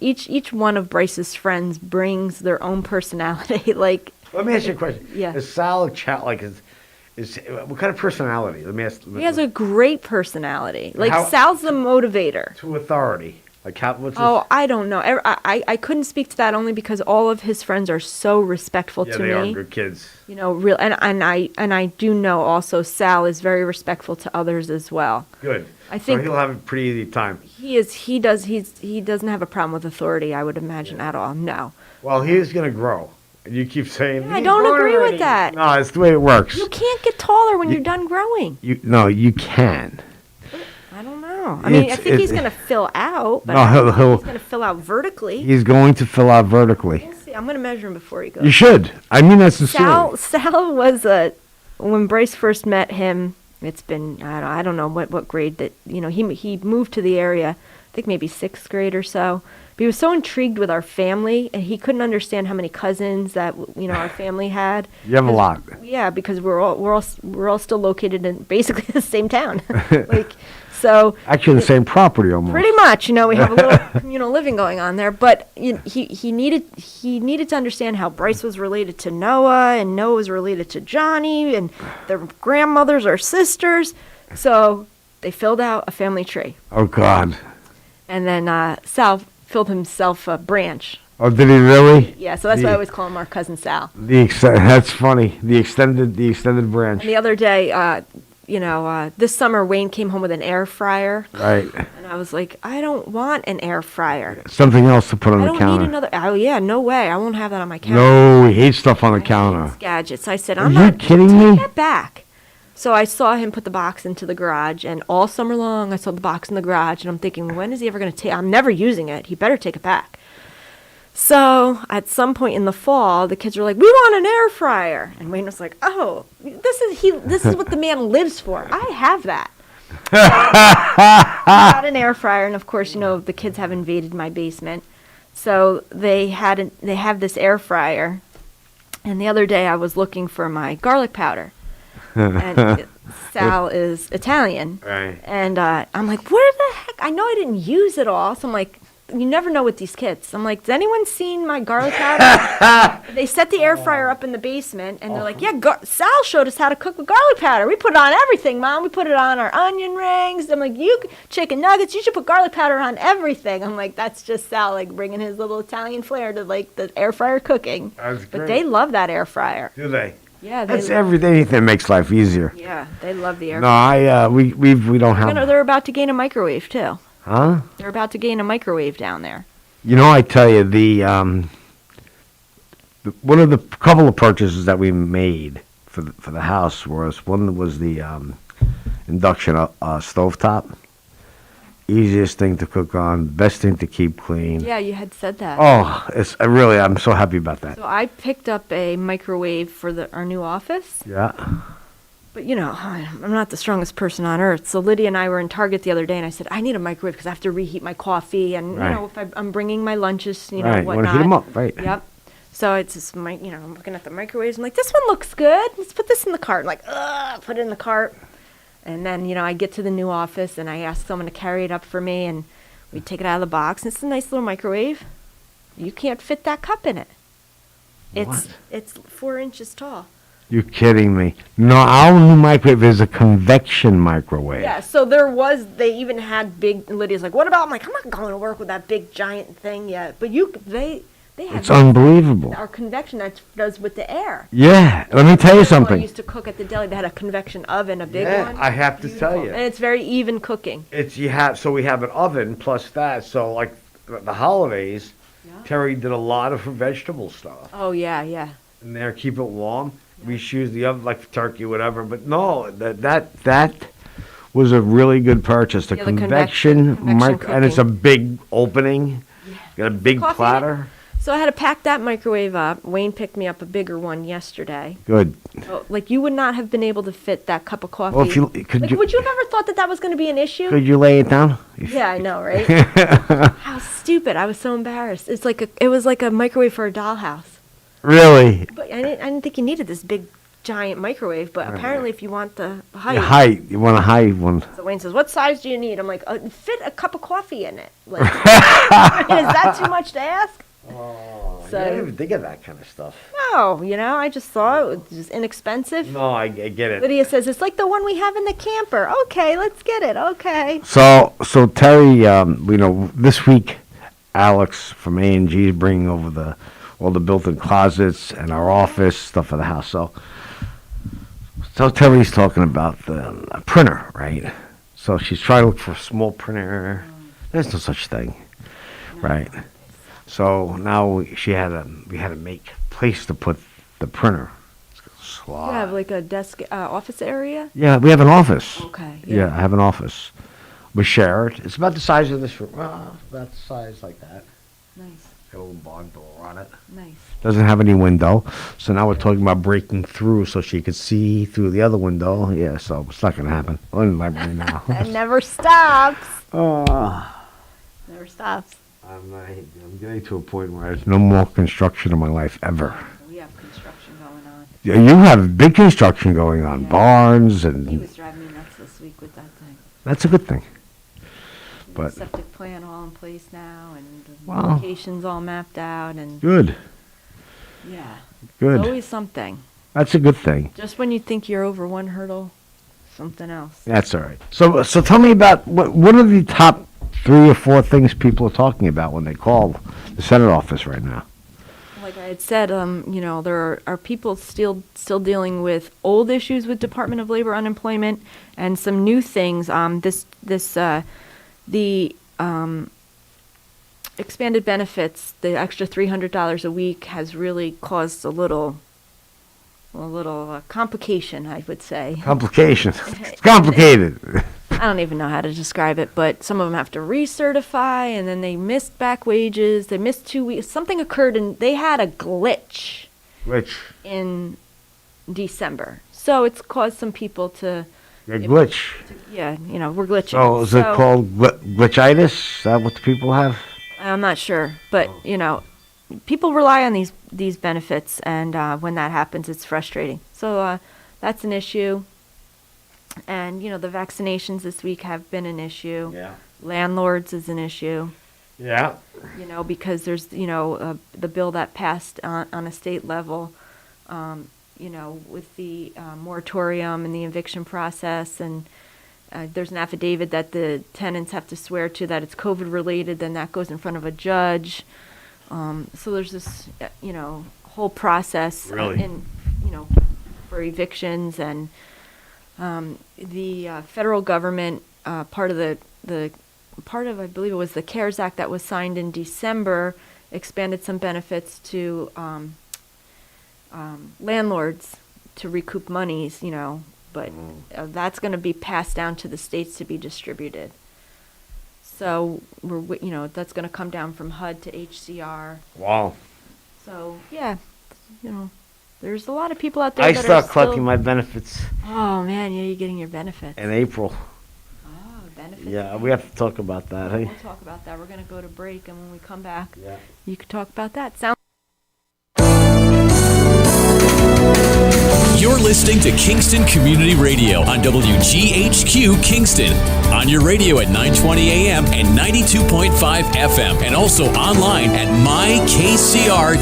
each one of Bryce's friends brings their own personality. Like, let me ask you a question. Yeah. Is Sal is what kind of personality? Let me ask. He has a great personality. Like, How- Sal's the motivator. To authority. Like how? What's Oh, I don't know. I couldn't speak to that only because all of his friends are so respectful yeah, to they me. are good kids. Real, and I do know also Sal is very respectful to others as well. Good. I think so he'll have a pretty easy time. He doesn't have a problem with authority, I would imagine, at all. No. Well, he is going to grow. And you keep saying. I don't agree with that. No, it's the way it works. You can't get taller when you're done growing. You can. I don't know. I think he's going to fill out. But No, he's going to fill out vertically. He's going to fill out vertically. We'll see. I'm going to measure him before he goes. You should. I mean that sincerely. Sal was when Bryce first met him. It's been I don't know what grade that he moved to the area. I think maybe 6th grade or so. But he was so intrigued with our family, and he couldn't understand how many cousins that our family had. You have a lot. Yeah, because we're all still located in basically the same town. So actually the same property almost. Pretty much, we have a little living going on there. But he needed to understand how Bryce was related to Noah, and Noah was related to Johnny, and their grandmothers are sisters. So they filled out a family tree. Oh God. And then Sal filled himself a branch. Oh, did he really? Yeah, so that's why I always call him our cousin Sal. That's funny. The extended branch. And the other day, this summer Wayne came home with an air fryer. Right. And I was like, I don't want an air fryer. Something else to put on the counter. I don't need another. Oh yeah, no way. I won't have that on my counter. No, he hates stuff on the counter. Gadgets. I said, Are I'm you not kidding me? Take that back. So I saw him put the box into the garage, and all summer long I saw the box in the garage, and I'm thinking, when is he ever going to take? I'm never using it. He better take it back. So at some point in the fall, the kids were like, "We want an air fryer," and Wayne was like, "Oh, this is what the man lives for. I have that." So I got an air fryer, and of course, the kids have invaded my basement, so they have this air fryer. And the other day, I was looking for my garlic powder, and Sal is Italian, right? And I'm like, "Where the heck? I know I didn't use it all," so I'm like. You never know with these kids. I'm like, has anyone seen my garlic powder? They set the air fryer up in the basement, and they're like, yeah, Sal showed us how to cook with garlic powder. We put it on everything, Mom. We put it on our onion rings. I'm like, chicken nuggets, you should put garlic powder on everything. I'm like, that's just Sal, like, bringing his little Italian flair to, like, the air fryer cooking. That's great. But they love that air fryer. Do they? Yeah, that's anything that makes life easier. Yeah, they love the air No, fryer. we don't have. They're about to gain a microwave, too. Huh? They're about to gain a microwave down there. I tell you, one of the couple of purchases that we made for the house was the induction stovetop. Easiest thing to cook on, best thing to keep clean. Yeah, you had said that. Oh, I'm so happy about that. So I picked up a microwave for our new office. Yeah. But, I'm not the strongest person on earth. So Lydia and I were in Target the other day, and I said, I need a microwave because I have to reheat my coffee. And, right. If I'm bringing my lunches, right. whatnot. You want to heat them up, right. Yep. So it's just, I'm looking at the microwaves. I'm like, this one looks good. Let's put this in the cart. I'm like, put it in the cart. And then, I get to the new office, and I ask someone to carry it up for me, and we take it out of the box. And it's a nice little microwave. You can't fit that cup in it. It's 4 inches tall. You're kidding me. No, our new microwave is a convection microwave. Yeah, so they even had big, Lydia's like, what about, I'm like, I'm not going to work with that big giant thing yet. But they have. It's unbelievable. Our convection that does with the air. Yeah, let me tell you something. I used to cook at the deli. They had a convection oven, a big one. I have to tell you. And it's very even cooking. So we have an oven plus that. So like the holidays, Terry did a lot of vegetable stuff. Oh, yeah. And there, keep it warm. We use the oven like turkey, whatever. But no, that was a really good purchase. The convection and it's a big opening. Yeah. Got a big platter. So I had to pack that microwave up. Wayne picked me up a bigger one yesterday. Good. So, you would not have been able to fit that cup of coffee. Well, would you have ever thought that was going to be an issue? Could you lay it down? Yeah, I know, right? How stupid! I was so embarrassed. It was like a microwave for a dollhouse. Really? But I didn't think you needed this big giant microwave, but Right. apparently if you want the height. The height. You want a high one. So Wayne says, what size do you need? I'm like, fit a cup of coffee in it. Like, is that too much to ask? Oh, So- I didn't even think of that kind of stuff. No, I just thought it was just inexpensive. No, I get it. Lydia says, it's like the one we have in the camper. Okay, let's get it. Okay. So Terry, this week, Alex from A&G is bringing over all the built-in closets and our office stuff for the house. So Terry's talking about the printer, right? So she's trying to look for a small printer. There's no such thing, right? So now we had to make a place to put the printer. You have like a desk office area? Yeah, we have an office. Okay. Yeah, I have an office. We share it. It's about the size of this room. About the size like that. Nice. Got a little barn door on it. Nice. Doesn't have any window. So now we're talking about breaking through so she could see through the other window. Yeah, so it's not going to happen. Right now. It never stops. Oh. Never stops. I'm getting to a point where there's no more construction in my life ever. We have construction going on. Yeah, you have big construction going on. Barns and... He was driving me nuts this week with that thing. That's a good thing. But Septic plan all in place now, and the Wow. locations all mapped out, and good. yeah, Good. It's always something. That's a good thing. Just when you think you're over one hurdle, something else. That's all right. So tell me about what are the top 3 or 4 things people are talking about when they call the Senate office right now? Like I had said, there are people still dealing with old issues with Department of Labor unemployment, and some new things. The expanded benefits, the extra $300 a week, has really caused a little complication, I would say. Complications. It's complicated. I don't even know how to describe it, but some of them have to recertify, and then they missed back wages. They missed 2 weeks. Something occurred, and they had a glitch in December. So it's caused some people to... glitch. We're glitching. So is it called glitchitis? Is that what the people have? I'm not sure, but people rely on these benefits, and when that happens, it's frustrating. So that's an issue. And the vaccinations this week have been an issue. Yeah. Landlords is an issue. Yeah. Because there's the bill that passed on a state level. With the moratorium and the eviction process, and there's an affidavit that the tenants have to swear to that it's COVID related, then that goes in front of a judge. So there's this, whole process for evictions, and the federal government, part of I believe it was the CARES Act that was signed in December, expanded some benefits to landlords to recoup monies, but that's going to be passed down to the states to be distributed. So that's going to come down from HUD to HCR. Wow. So yeah, there's a lot of people out there. I that start are collecting still... my benefits. Oh man, you're getting your benefits in April. Oh, benefits. Yeah, we have to talk about that. Hey? We'll talk about that. We're going to go to break, and when we come back, yeah, you can talk about that. Sound. You're listening to Kingston Community Radio on WGHQ Kingston. On your radio at 920 AM and 92.5 FM, and also online at mykcr.org.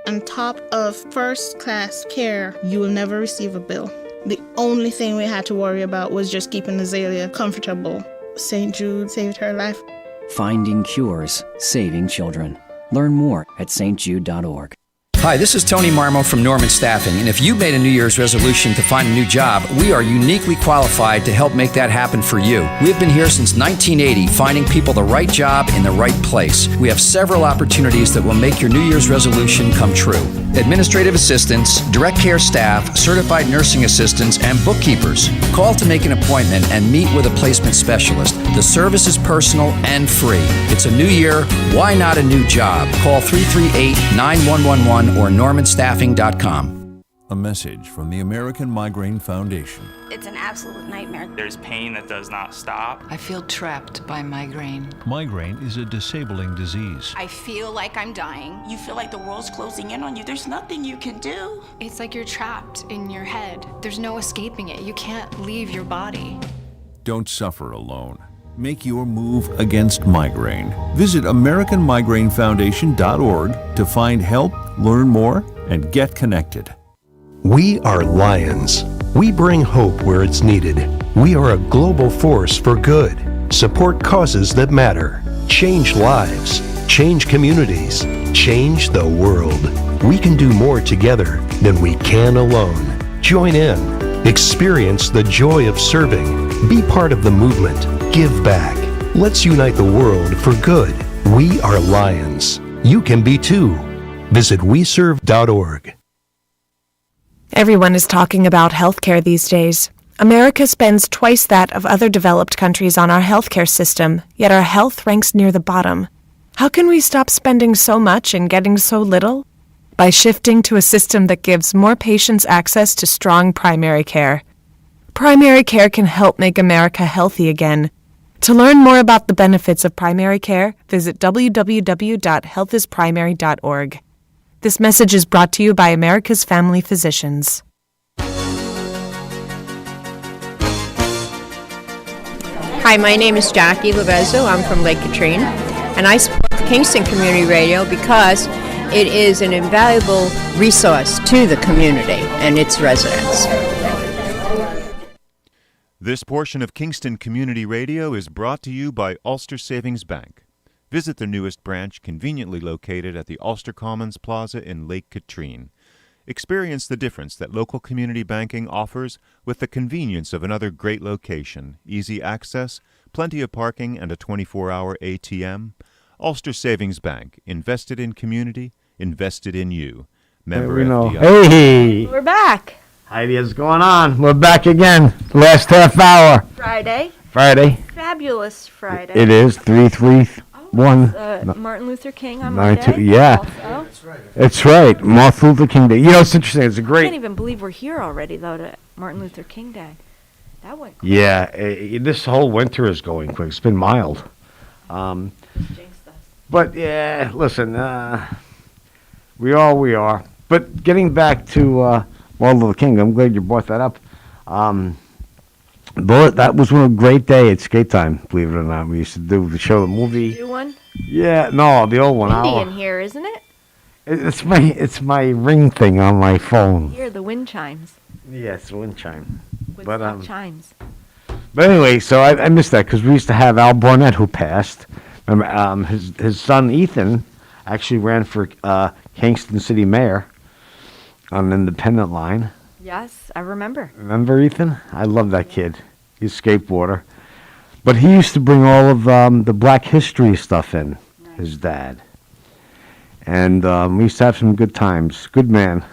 On top of first-class care, you will never receive a bill. The only thing we had to worry about was just keeping Azalea comfortable. St. Jude saved her life. Finding cures, saving children. Learn more at stjude.org. Hi, this is Tony Marmo from Norman Staffing, and if you've made a New Year's resolution to find a new job, we are uniquely qualified to help make that happen for you. We've been here since 1980, finding people the right job in the right place. We have several opportunities that will make your New Year's resolution come true. Administrative assistants, direct care staff, certified nursing assistants, and bookkeepers. Call to make an appointment and meet with a placement specialist. The service is personal and free. It's a new year. Why not a new job? Call 338-9111 or normanstaffing.com. A message from the American Migraine Foundation. It's an absolute nightmare. There's pain that does not stop. I feel trapped by migraine. Migraine is a disabling disease. I feel like I'm dying. You feel like the world's closing in on you. There's nothing you can do. It's like you're trapped in your head. There's no escaping it. You can't leave your body. Don't suffer alone. Make your move against migraine. Visit AmericanMigraineFoundation.org to find help, learn more, and get connected. We are Lions. We bring hope where it's needed. We are a global force for good. Support causes that matter. Change lives. Change communities. Change the world. We can do more together than we can alone. Join in. Experience the joy of serving. Be part of the movement. Give back. Let's unite the world for good. We are Lions. You can be too. Visit weserve.org. Everyone is talking about healthcare these days. America spends twice that of other developed countries on our healthcare system, yet our health ranks near the bottom. How can we stop spending so much and getting so little? By shifting to a system that gives more patients access to strong primary care. Primary care can help make America healthy again. To learn more about the benefits of primary care, visit www.healthisprimary.org. This message is brought to you by America's Family Physicians. Hi, my name is Jackie Levezzo. I'm from Lake Katrine, and I support Kingston Community Radio because it is an invaluable resource to the community and its residents. This portion of Kingston Community Radio is brought to you by Ulster Savings Bank. Visit their newest branch, conveniently located at the Ulster Commons Plaza in Lake Katrine. Experience the difference that local community banking offers with the convenience of another great location, easy access, plenty of parking, and a 24-hour ATM. Ulster Savings Bank, invested in community, invested in you. Member FDIC. Hey! We're back. Heidi, what's going on? We're back again. Last half hour. Friday. Fabulous Friday. It is 331. Martin Luther King on 92. Monday. Yeah. Also. It's right. Martin Luther King Day. You know, it's interesting. It's a great. I can't even believe we're here already, though, to Martin Luther King Day. That went quick. Yeah. This whole winter is going quick. It's been mild. But, yeah, listen. We are. But getting back to Martin Luther King, I'm glad you brought that up. But that was one great day at skate time, believe it or not. We used to do the show, the movie. New one? Yeah, no, the old one. Indian here, isn't it? It's my ring thing on my phone. Here, the wind chimes. Yeah, it's the wind chime. Woodstock chimes. But anyway, so I missed that because we used to have Al Barnett, who passed. Remember, his son Ethan actually ran for Kingston City Mayor on an independent line. Yes, I remember. Remember Ethan? I love that kid. He's a skateboarder. But he used to bring all of the Black History stuff in, his dad. And we used to have some good times. Good man.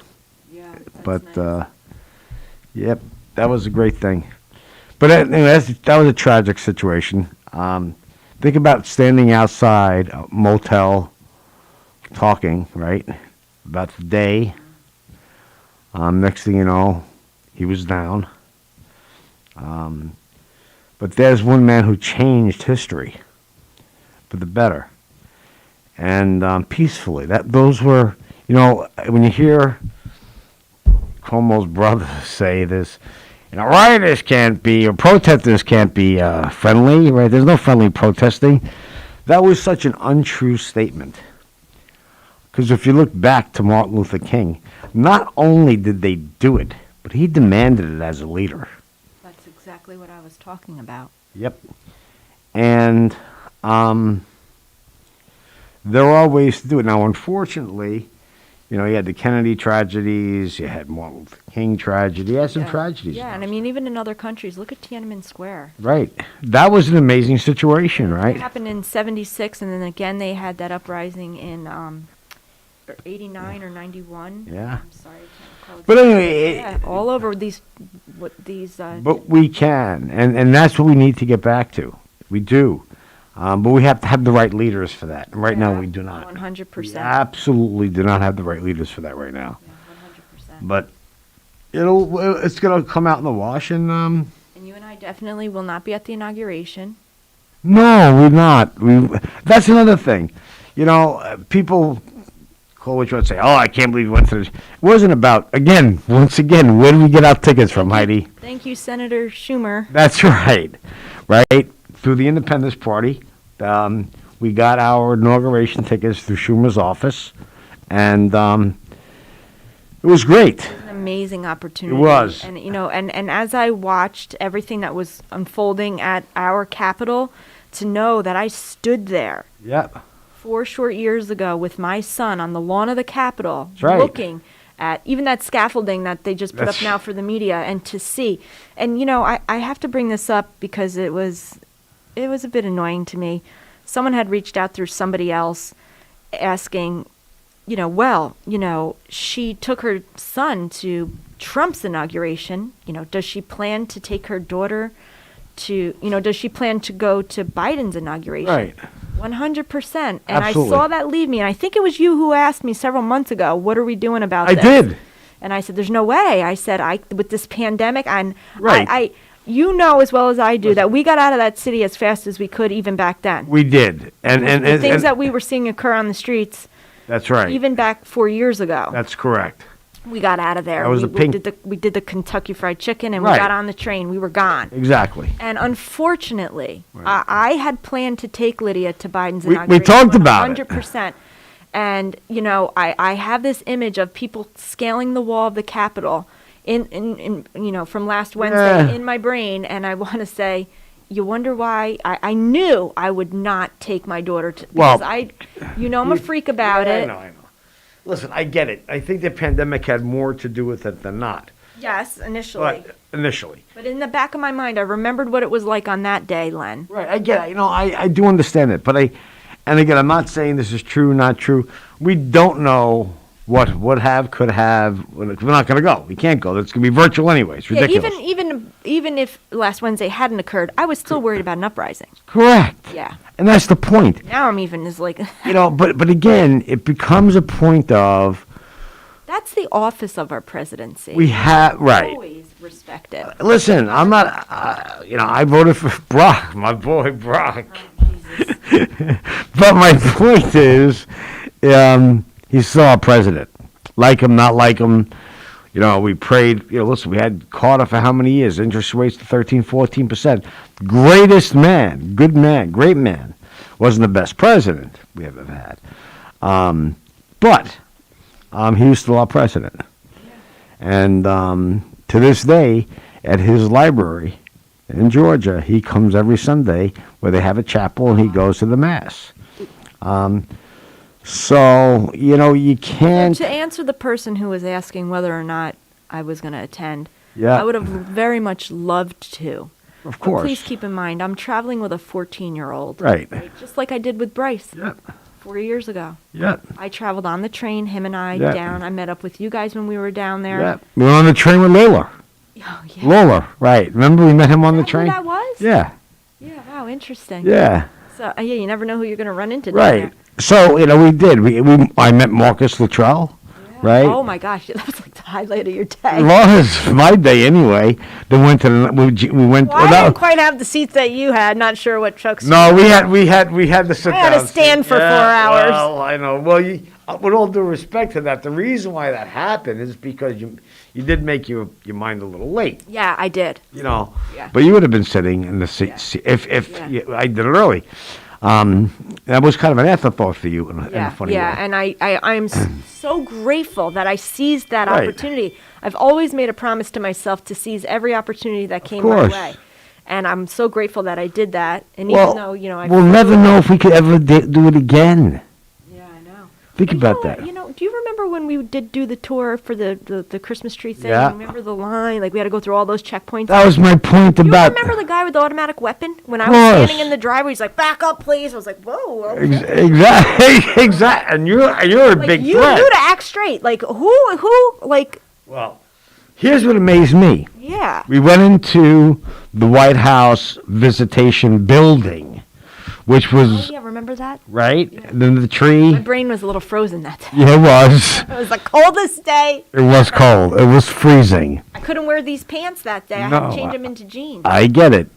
Yeah, but, nice. Yep, that was a great thing. But anyway, that was a tragic situation. Think about standing outside a motel, talking, right, about the day. Next thing you know, he was down. But there's one man who changed history for the better, and peacefully. Those were, when you hear Cuomo's brother say this, rioters can't be, or protesters can't be friendly, right? There's no friendly protesting. That was such an untrue statement. Because if you look back to Martin Luther King, not only did they do it, but he demanded it as a leader. That's exactly what I was talking about. Yep. And there are ways to do it. Now, unfortunately, you had the Kennedy tragedies, you had Martin Luther King tragedy, you had some tragedies. Yeah, and I mean, even in other countries, look at Tiananmen Square. Right. That was an amazing situation, right? It happened in 76, and then again they had that uprising in 89 or 91. Yeah. I'm sorry, I can't recall. But anyway, all over these. But we can, and that's what we need to get back to. We do. But we have to have the right leaders for that. And right now we do not. 100%. We absolutely do not have the right leaders for that right now. Yeah, 100%. But It's going to come out in the wash, and And you and I definitely will not be at the inauguration. no, we're not. That's another thing. People call what you want to say. Oh, I can't believe you went to this. It wasn't about, once again, where did we get our tickets from, Heidi? Thank you, Senator Schumer. That's right. Right? Through the Independence Party. We got our inauguration tickets through Schumer's office, and it was great. It was an amazing opportunity. It was. And, and as I watched everything that was unfolding at our Capitol, to know that I stood there. Yep. 4 short years ago with my son on the lawn of the Capitol, right. looking at even that scaffolding that they just put up now for the media, and to see. And, I have to bring this up because it was a bit annoying to me. Someone had reached out through somebody else asking, she took her son to Trump's inauguration. Does she plan to take her daughter to, does she plan to go to Biden's inauguration? Right. 100%. And Absolutely. I saw that leave me. And I think it was you who asked me several months ago, what are we doing about this? I did. And I said, there's no way. I said, with this pandemic, and Right. I you know as well as I do that we got out of that city as fast as we could even back then. We did. And the things that we were seeing occur on the streets, that's right. even back 4 years ago. That's correct. We got out of there. That was we did the Kentucky Fried Chicken, and Right. we got on the train. We were gone. Exactly. And unfortunately, I had planned to take Lydia to Biden's We inauguration. talked about it. 100%. And, I have this image of people scaling the wall of the Capitol in from last Wednesday in my brain. And I want to say, you wonder why I knew I would not take my daughter to, because I'm a freak about it. I know. Listen, I get it. I think the pandemic had more to do with it than not. Yes, initially. But in the back of my mind, I remembered what it was like on that day, Len. Right, I get it. I do understand it. But again, I'm not saying this is true, not true. We don't know what would have, could have. We're not going to go. We can't go. It's going to be virtual anyway. It's ridiculous. Yeah, even if last Wednesday hadn't occurred, I was still worried about an uprising. Correct. Yeah. And that's the point. Now I'm even as like. But again, it becomes a point of. That's the office of our presidency. We have right. Always respect it. Listen, I'm not. I voted for Brock, my boy Brock. Oh, But my point is, he's still our president. Like him, not like him. We prayed. Listen, we had Carter for how many years? Interest rates to 13-14%. Greatest man, good man, great man. Wasn't the best president we ever had. But he was still our president. And to this day, at his library in Georgia, he comes every Sunday where they have a chapel, and he goes to the Mass. So, you can't. To answer the person who was asking whether or not I was going to attend, Yeah. I would have very much loved to. Of course. But please keep in mind, I'm traveling with a 14-year-old. Right. Just like I did with Bryce. Yep. 4 years ago. Yep. I traveled on the train, him and I, Yep. down. I met up with you guys when we were down there. Yeah. We were on the train with Lola. Oh, yeah. Lola, right. Remember we met him on the Who train? that was? Yeah. Yeah, wow, interesting. Yeah. So, you never know who you're going to run into down Right. there. So, we did. I met Marcus Luttrell, right? Oh, my gosh. That was like the highlight of your day. It was my day anyway. Then went to we went. Well, I didn't quite have the seats that you had. Not sure what Chuck's. No, we had the sit down. I had to stand for 4 hours. Well, I know. Well, with all due respect to that, the reason why that happened is because you did make your mind a little late. Yeah, I did. Yeah. Yeah. But you would have been sitting in the seat if I did it early. That was kind of an afterthought for you in a funny way. Yeah, and I'm so grateful that I seized that Right. opportunity. I've always made a promise to myself to seize every opportunity that came my course. way. And I'm so grateful that I did that. And Well, even though, I we'll never know if we could ever do it again. Yeah, I know. Think about that. Do you remember when we did do the tour for the Christmas tree thing? Yeah. Remember the line? Like, we had to go through all those checkpoints. That was my point You about. remember the guy with the automatic weapon? When I Of was course. standing in the driveway, he's like, back up, please. I was like, whoa. Okay. Exactly. And you're a Like, big you threat. knew to act straight. Like, who, like, Well, here's what amazed me. yeah. We went into the White House visitation building, which was remember that? right? And then the tree. My brain was a little frozen that day. Yeah, it was. It was the coldest day. It was cold. It was freezing. I couldn't wear these pants that day. I had to change them into jeans. I get it.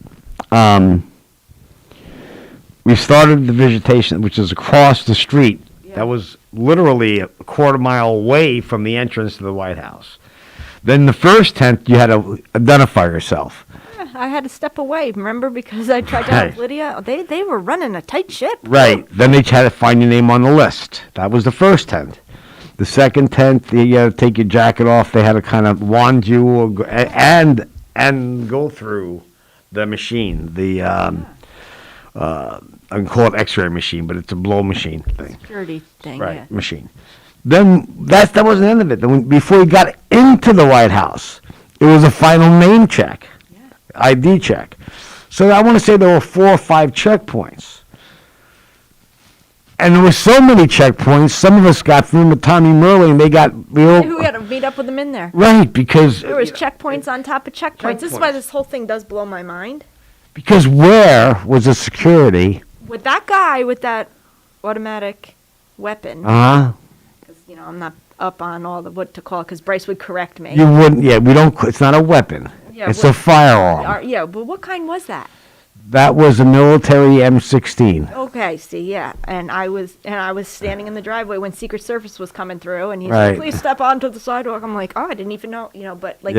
We started the visitation, which is across the street. Yeah. That was literally a quarter-mile away from the entrance to the White House. Then the first tent, you had to identify yourself. Yeah, I had to step away, remember, because I tried to help Lydia. They were running a tight ship. Right. Then they had to find your name on the list. That was the first tent. The second tent, you had to take your jacket off. They had to kind of wand you and go through the machine. The I can call it X-ray machine, but it's a blow machine thing. Security thing, right, yeah. Machine. Then that wasn't the end of it. Then before we got into the White House, it was a final name check, ID check. So I want to say there were 4 or 5 checkpoints. And there were so many checkpoints, some of us got through with Tommy Murley, and We had to meet up with them in there. Right, because there was checkpoints on top of checkpoints. This is why this whole thing does blow my mind. Because where was the security? With that guy with that automatic weapon. Uh-huh. Because, I'm not up on all the what to call it, because Bryce would correct me. You wouldn't, we don't, it's not a weapon. Yeah, it's a firearm. Yeah, but what kind was that? That was a military M16. Okay, see, yeah. And I was standing in the driveway when Secret Service was coming through, and he's right. like, please step onto the sidewalk. I'm like, oh, I didn't even know, but like,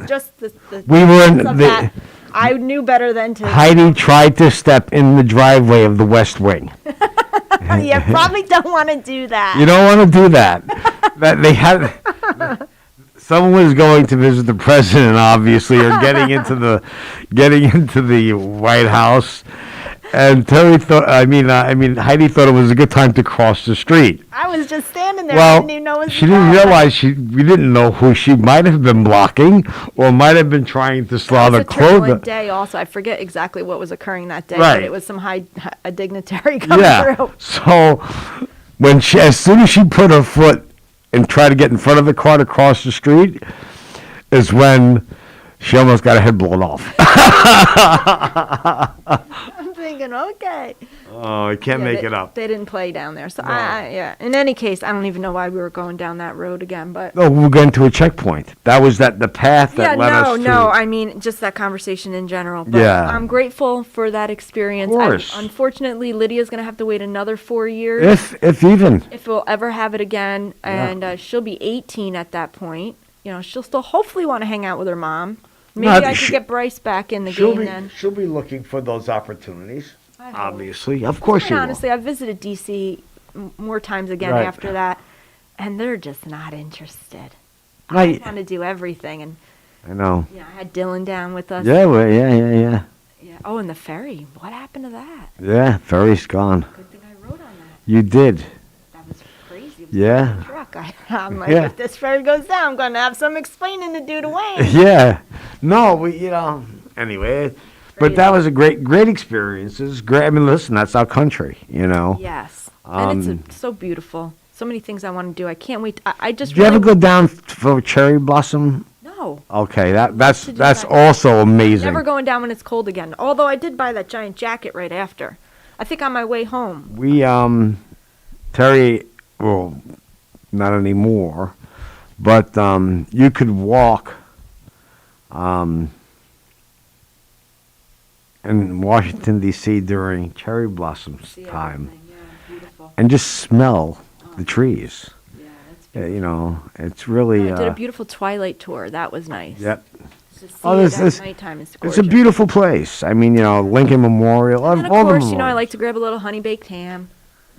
just the we were in that, I knew better than to. Heidi tried to step in the driveway of the West Wing. You probably don't want to do that. You don't want to do that. They had. Someone was going to visit the president, obviously, or getting into the White House, and Terry thought. Heidi thought it was a good time to cross the street. I was just standing there. Well, I didn't even know it was she didn't realize we didn't know who she might have been blocking, or might have been trying to slaughter It was a turbulent day. Also, I forget exactly what was occurring that day, right. But it was some a dignitary coming through. So as soon as she put her foot and tried to get in front of the car to cross the street, is when she almost got her head blown off. I'm thinking, okay. Oh, I can't make it up. They didn't play down there. So, no. In any case, I don't even know why we were going down that road again. But no, we were going to a checkpoint. That was the path that led us to... No, I mean, just that conversation in general. But I'm grateful for that experience. Of course. Unfortunately, Lydia's going to have to wait another 4 years. If even. If we'll ever have it again. And she'll be 18 at that point. She'll still hopefully want to hang out with her mom. Maybe I could get Bryce back in the game then. She'll be looking for those opportunities, obviously. Of course she will. Honestly, I've visited D.C. more times again after that, and they're just not interested. I want to do everything. And I know. I had Dylan down with us. Yeah. Oh, and the ferry. What happened to that? Yeah, ferry's gone. Good thing I wrote on that. You did. That was crazy. Yeah. The truck. I'm like, if this ferry goes down, I'm going to have some explaining to do to Wayne. Yeah. No, anyway, but that was a great experience. It was great. I mean, listen, that's our country, Yes. And it's so beautiful. So many things I want to do. I can't wait. I just Did you ever go down for cherry blossom? No. Okay, that's also amazing. Never going down when it's cold again. Although I did buy that giant jacket right after. I think on my way home. We, Terry, well, not anymore, but you could walk in Washington, D.C. during cherry blossoms time and just smell the trees. Yeah, that's beautiful. It's really... I did a beautiful twilight tour. That was nice. Yep. At nighttime is gorgeous. It's a beautiful place. I mean, Lincoln Memorial. And of course, I like to grab a little honey baked ham.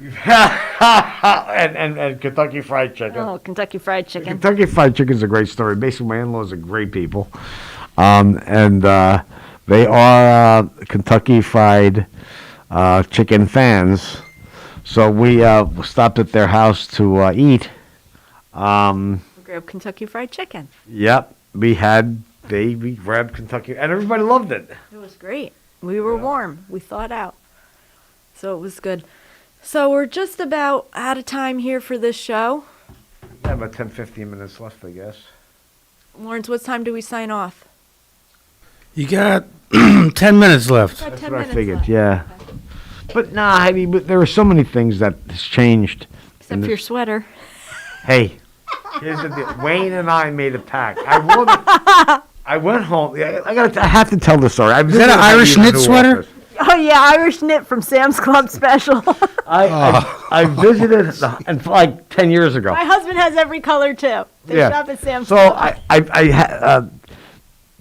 and Kentucky Fried Chicken. Oh, Kentucky Fried Chicken. Kentucky Fried Chicken is a great story. Basically, my in-laws are great people. And they are Kentucky Fried Chicken fans. So we stopped at their house to eat. We grabbed Kentucky Fried Chicken. Yep. We grabbed Kentucky, and everybody loved it. It was great. We were warm. We thawed out. So it was good. So we're just about out of time here for this show. We have about 10-15 minutes left, I guess. Lawrence, what time do we sign off? You got 10 minutes left. That's what I figured, yeah. But nah, Heidi, but there are so many things that has changed. Except for your sweater. Hey, here's the deal. Wayne and I made a pact. I went home. I have to tell the story. Is that an Irish knit sweater? Office. Oh yeah, Irish knit from Sam's Club special. I visited and like 10 years ago. My husband has every color too. They shop at Sam's Club. So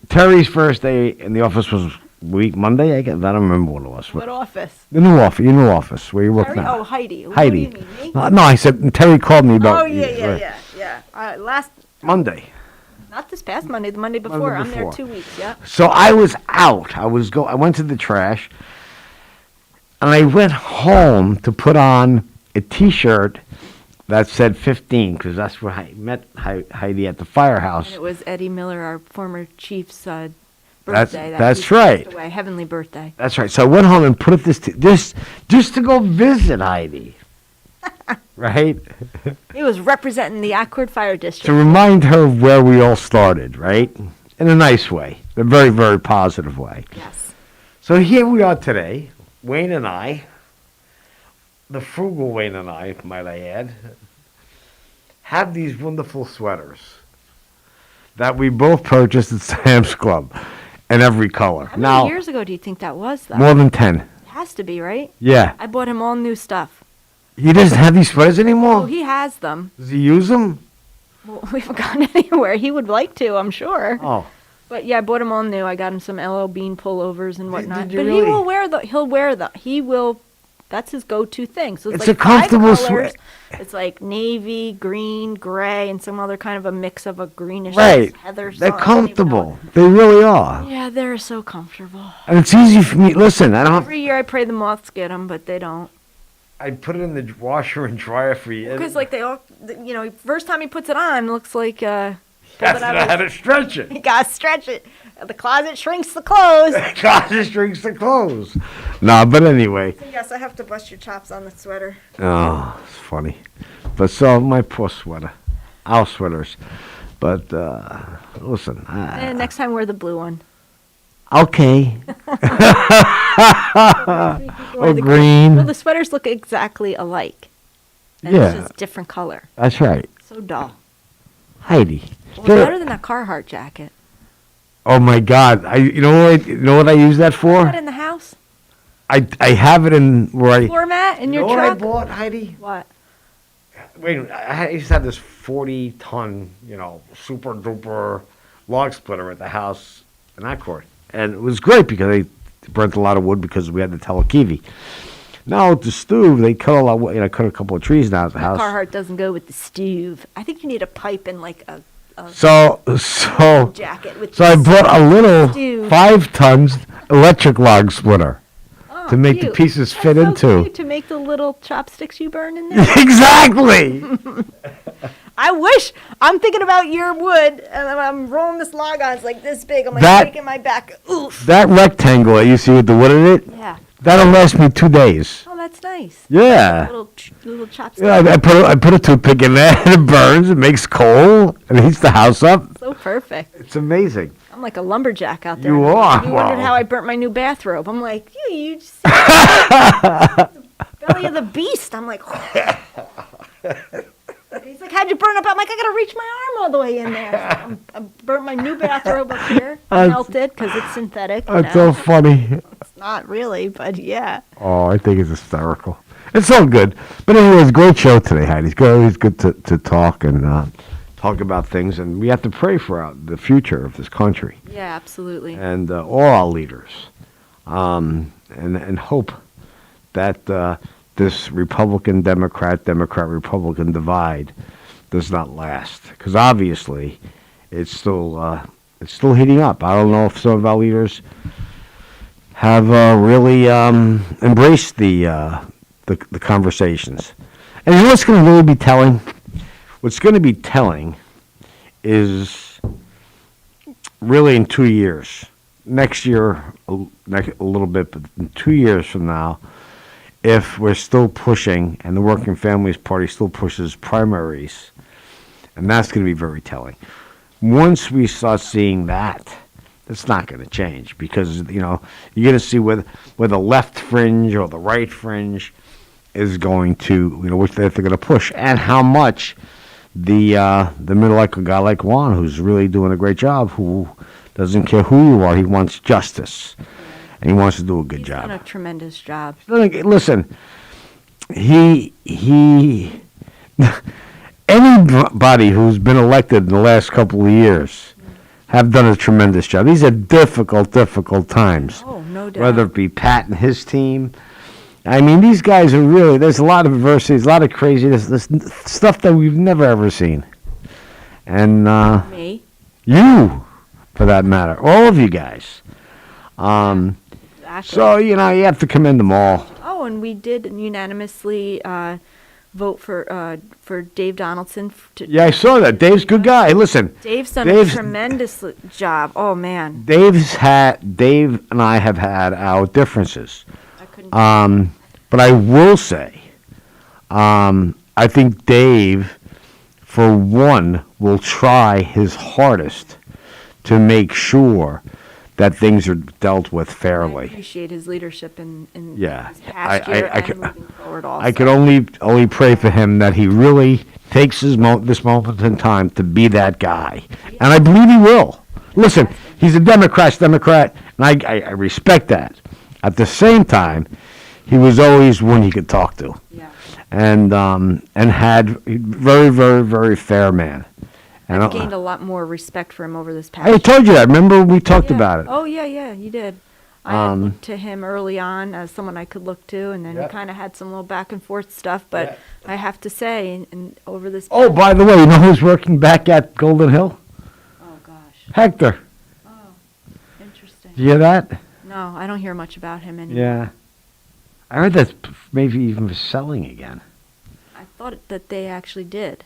Terry's first day in the office was Monday. I don't remember what it was. What office? The new office. Your new office where you work Terry? now. Oh, Heidi. Heidi. What do you mean, me? No, I said Terry called me about. Oh yeah. Last Monday. Not this past Monday, the Monday before. I'm there 2 weeks, yeah. So I was out. I went to the trash, and I went home to put on a T-shirt that said 15, because that's where I met Heidi at the firehouse. And it was Eddie Miller, our former chief's birthday. That's right. Away, heavenly birthday. That's right. So I went home and put up this just to go visit Heidi. Right? He was representing the Accord Fire District. To remind her of where we all started, right? In a nice way. A very, very positive way. Yes. So here we are today, Wayne and I, the frugal Wayne and I, might I add, have these wonderful sweaters that we both purchased at Sam's Club in every color. How many years ago do you think that was, though? More than 10. It has to be, right? Yeah. I bought him all new stuff. He doesn't have these sweaters anymore? Oh, he has them. Does he use them? Well, we haven't gone anywhere. He would like to, I'm sure. Oh. But yeah, I bought him all new. I got him some LL Bean pullovers and whatnot. Did you But really? He'll wear the. He will. That's his go-to thing. So It's like a comfortable 5 colors. sweat. It's like navy, green, gray, and some other kind of a mix of a greenish Right. heather. They're something, comfortable. They really are. Yeah, they're so comfortable. And it's easy for me. Listen, I don't have, Every year I pray the moths get them, but they don't. I put it in the washer and dryer for you. Because like they all, first time he puts it on, it looks like. That's how to stretch it. You gotta stretch it. The closet shrinks the clothes. The closet shrinks the clothes. Nah, but anyway. So yes, I have to bust your chops on the sweater. Oh, it's funny. But so my poor sweater. Our sweaters. But listen. And next time wear the blue one. Okay. Or green. Well, the sweaters look exactly alike. And Yeah. it's just different color. That's right. So dull. Heidi. Well, better than that Carhartt jacket. Oh my God! You know what I use that for? Is that in the house? I have it in where I. Floor mat in your know truck? what I bought, Heidi? What? Wait, I used to have this 40-ton, super duper log splitter at the house in Accord, and it was great because they burnt a lot of wood because we had the telekivi. Now with the stove, they cut a lot. Cut a couple of trees down at the house. Carhartt doesn't go with the stove. I think you need a pipe and like a So jacket with I bought a little stove. 5 tons electric log splitter Oh, to make the cute. pieces That's fit so into. cute, to make the little chopsticks you burn in there. Exactly. I wish. I'm thinking about your wood, and I'm rolling this log on. It's like this big. I'm like That- shaking my back. Oof. That rectangle that you see with the wood in it, Yeah. that'll last me 2 days. Oh, that's nice. Yeah. Little chopsticks. Yeah, I put a toothpick in there and it burns. It makes coal and it heats the house up. So perfect. It's amazing. I'm like a lumberjack out there. You are. You wondered Wow. how I burnt my new bathrobe. I'm like, you just see the belly of the beast. I'm like, he's like, how'd you burn up? I'm like, I gotta reach my arm all the way in there. I burnt my new bathrobe up here. Melted because it's synthetic. That's so funny. It's not really, but yeah. Oh, I think it's hysterical. It's all good. But anyways, great show today, Heidi. It's always good to talk and talk about things. And we have to pray for the future of this country. Yeah, absolutely. And all our leaders. And hope that this Republican-Democrat, Democrat-Republican divide does not last. Because obviously, it's still heating up. I don't know if some of our leaders have really embraced the conversations. And you know what's going to really be telling? What's going to be telling is really in 2 years. Next year, a little bit, but in 2 years from now, if we're still pushing, and the Working Families Party still pushes primaries, and that's going to be very telling. Once we start seeing that, It's not going to change because, you're going to see where the left fringe or the right fringe is going to, which they're going to push, and how much the middle, like a guy like Juan, who's really doing a great job, who doesn't care who you are, he wants justice, and he wants to do a good job. He's done a tremendous job. Listen, anybody who's been elected in the last couple of years have done a tremendous job. These are difficult times. Oh, no doubt. Whether it be Pat and his team. I mean, these guys are really, there's a lot of adversity, a lot of craziness, this stuff that we've never ever seen. And me, you, for that matter, all of you guys. Exactly. So, you have to commend them all. Oh, and we did unanimously vote for Dave Donaldson. Yeah, I saw that. Dave's a good guy. Listen, Dave's done a tremendous job. Oh, man. Dave and I have had our differences. But I will say, I think Dave, for one, will try his hardest to make sure that things are dealt with fairly. I appreciate his leadership in Yeah, his past year and moving forward also. I could only pray for him that he really takes this moment in time to be that guy, and I believe he will. Listen, he's a Democrat, and I respect that. At the same time, he was always one you could talk to, and had very, very, very fair man. And I've gained a lot more respect for him over this past I year. told you that. Remember we talked about it. Oh, yeah, you did. I had looked to him early on as someone I could look to, and then we kind of had some little back and forth stuff, but I have to say, and over this... Oh, by the way, you know who's working back at Golden Hill? Oh, gosh. Hector. Oh, interesting. Did you hear that? No, I don't hear much about him anymore. Yeah. I heard that maybe even was selling again. I thought that they actually did.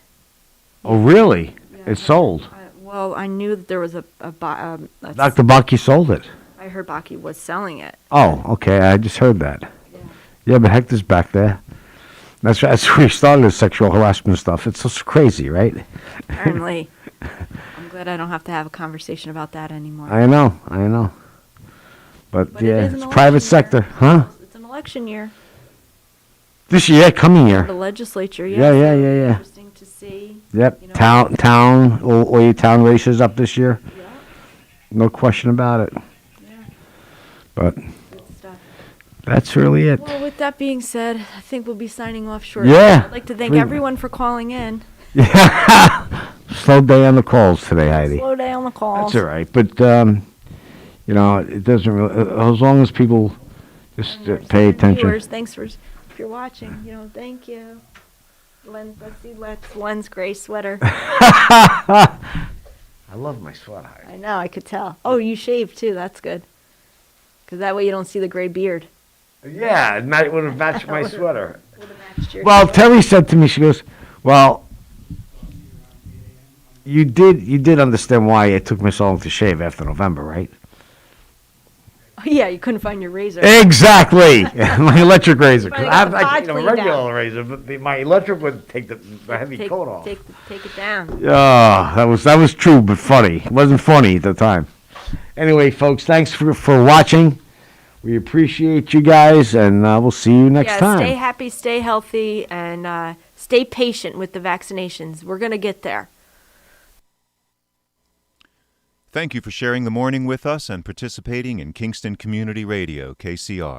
Oh, really? It sold. Well, I knew that there was a Dr. Baki sold it. I heard Baki was selling it. Oh, okay. I just heard that. Yeah, but Hector's back there. That's where he started his sexual harassment stuff. It's just crazy, right? Apparently. I'm glad I don't have to have a conversation about that anymore. I know. But yeah, it is it's an private election sector, year. huh? It's an election year. This year, coming year. The legislature, Yeah. Interesting to see. Yep, town, all your town races up this year. Yeah. No question about it. Yeah. But Good stuff. that's really it. Well, with that being said, I think we'll be signing off shortly. Yeah. I'd like to thank everyone for calling in. Yeah. Slow day on the calls today, Heidi. Slow day on the calls. That's all right. But, it doesn't really, as long as people just pay attention. Viewers, thanks if you're watching, thank you. Let's see Len's gray sweater. I love my sweater. I know, I could tell. Oh, you shaved too, that's good. Because that way you don't see the gray beard. Yeah, it would have matched my sweater. Would have matched your Well, sweater. Terry said to me, she goes, well, you did understand why it took me so long to shave after November, right? Oh, yeah, you couldn't find your razor. Exactly. My electric razor. 'Cause But I have the pod a cleaned regular out. razor, but my electric would take the heavy coat off. Take it down. Yeah, that was true, but funny. It wasn't funny at the time. Anyway, folks, thanks for watching. We appreciate you guys, and we'll see you next time. Stay happy, stay healthy, and stay patient with the vaccinations. We're going to get there. Thank you for sharing the morning with us and participating in Kingston Community Radio, KCR.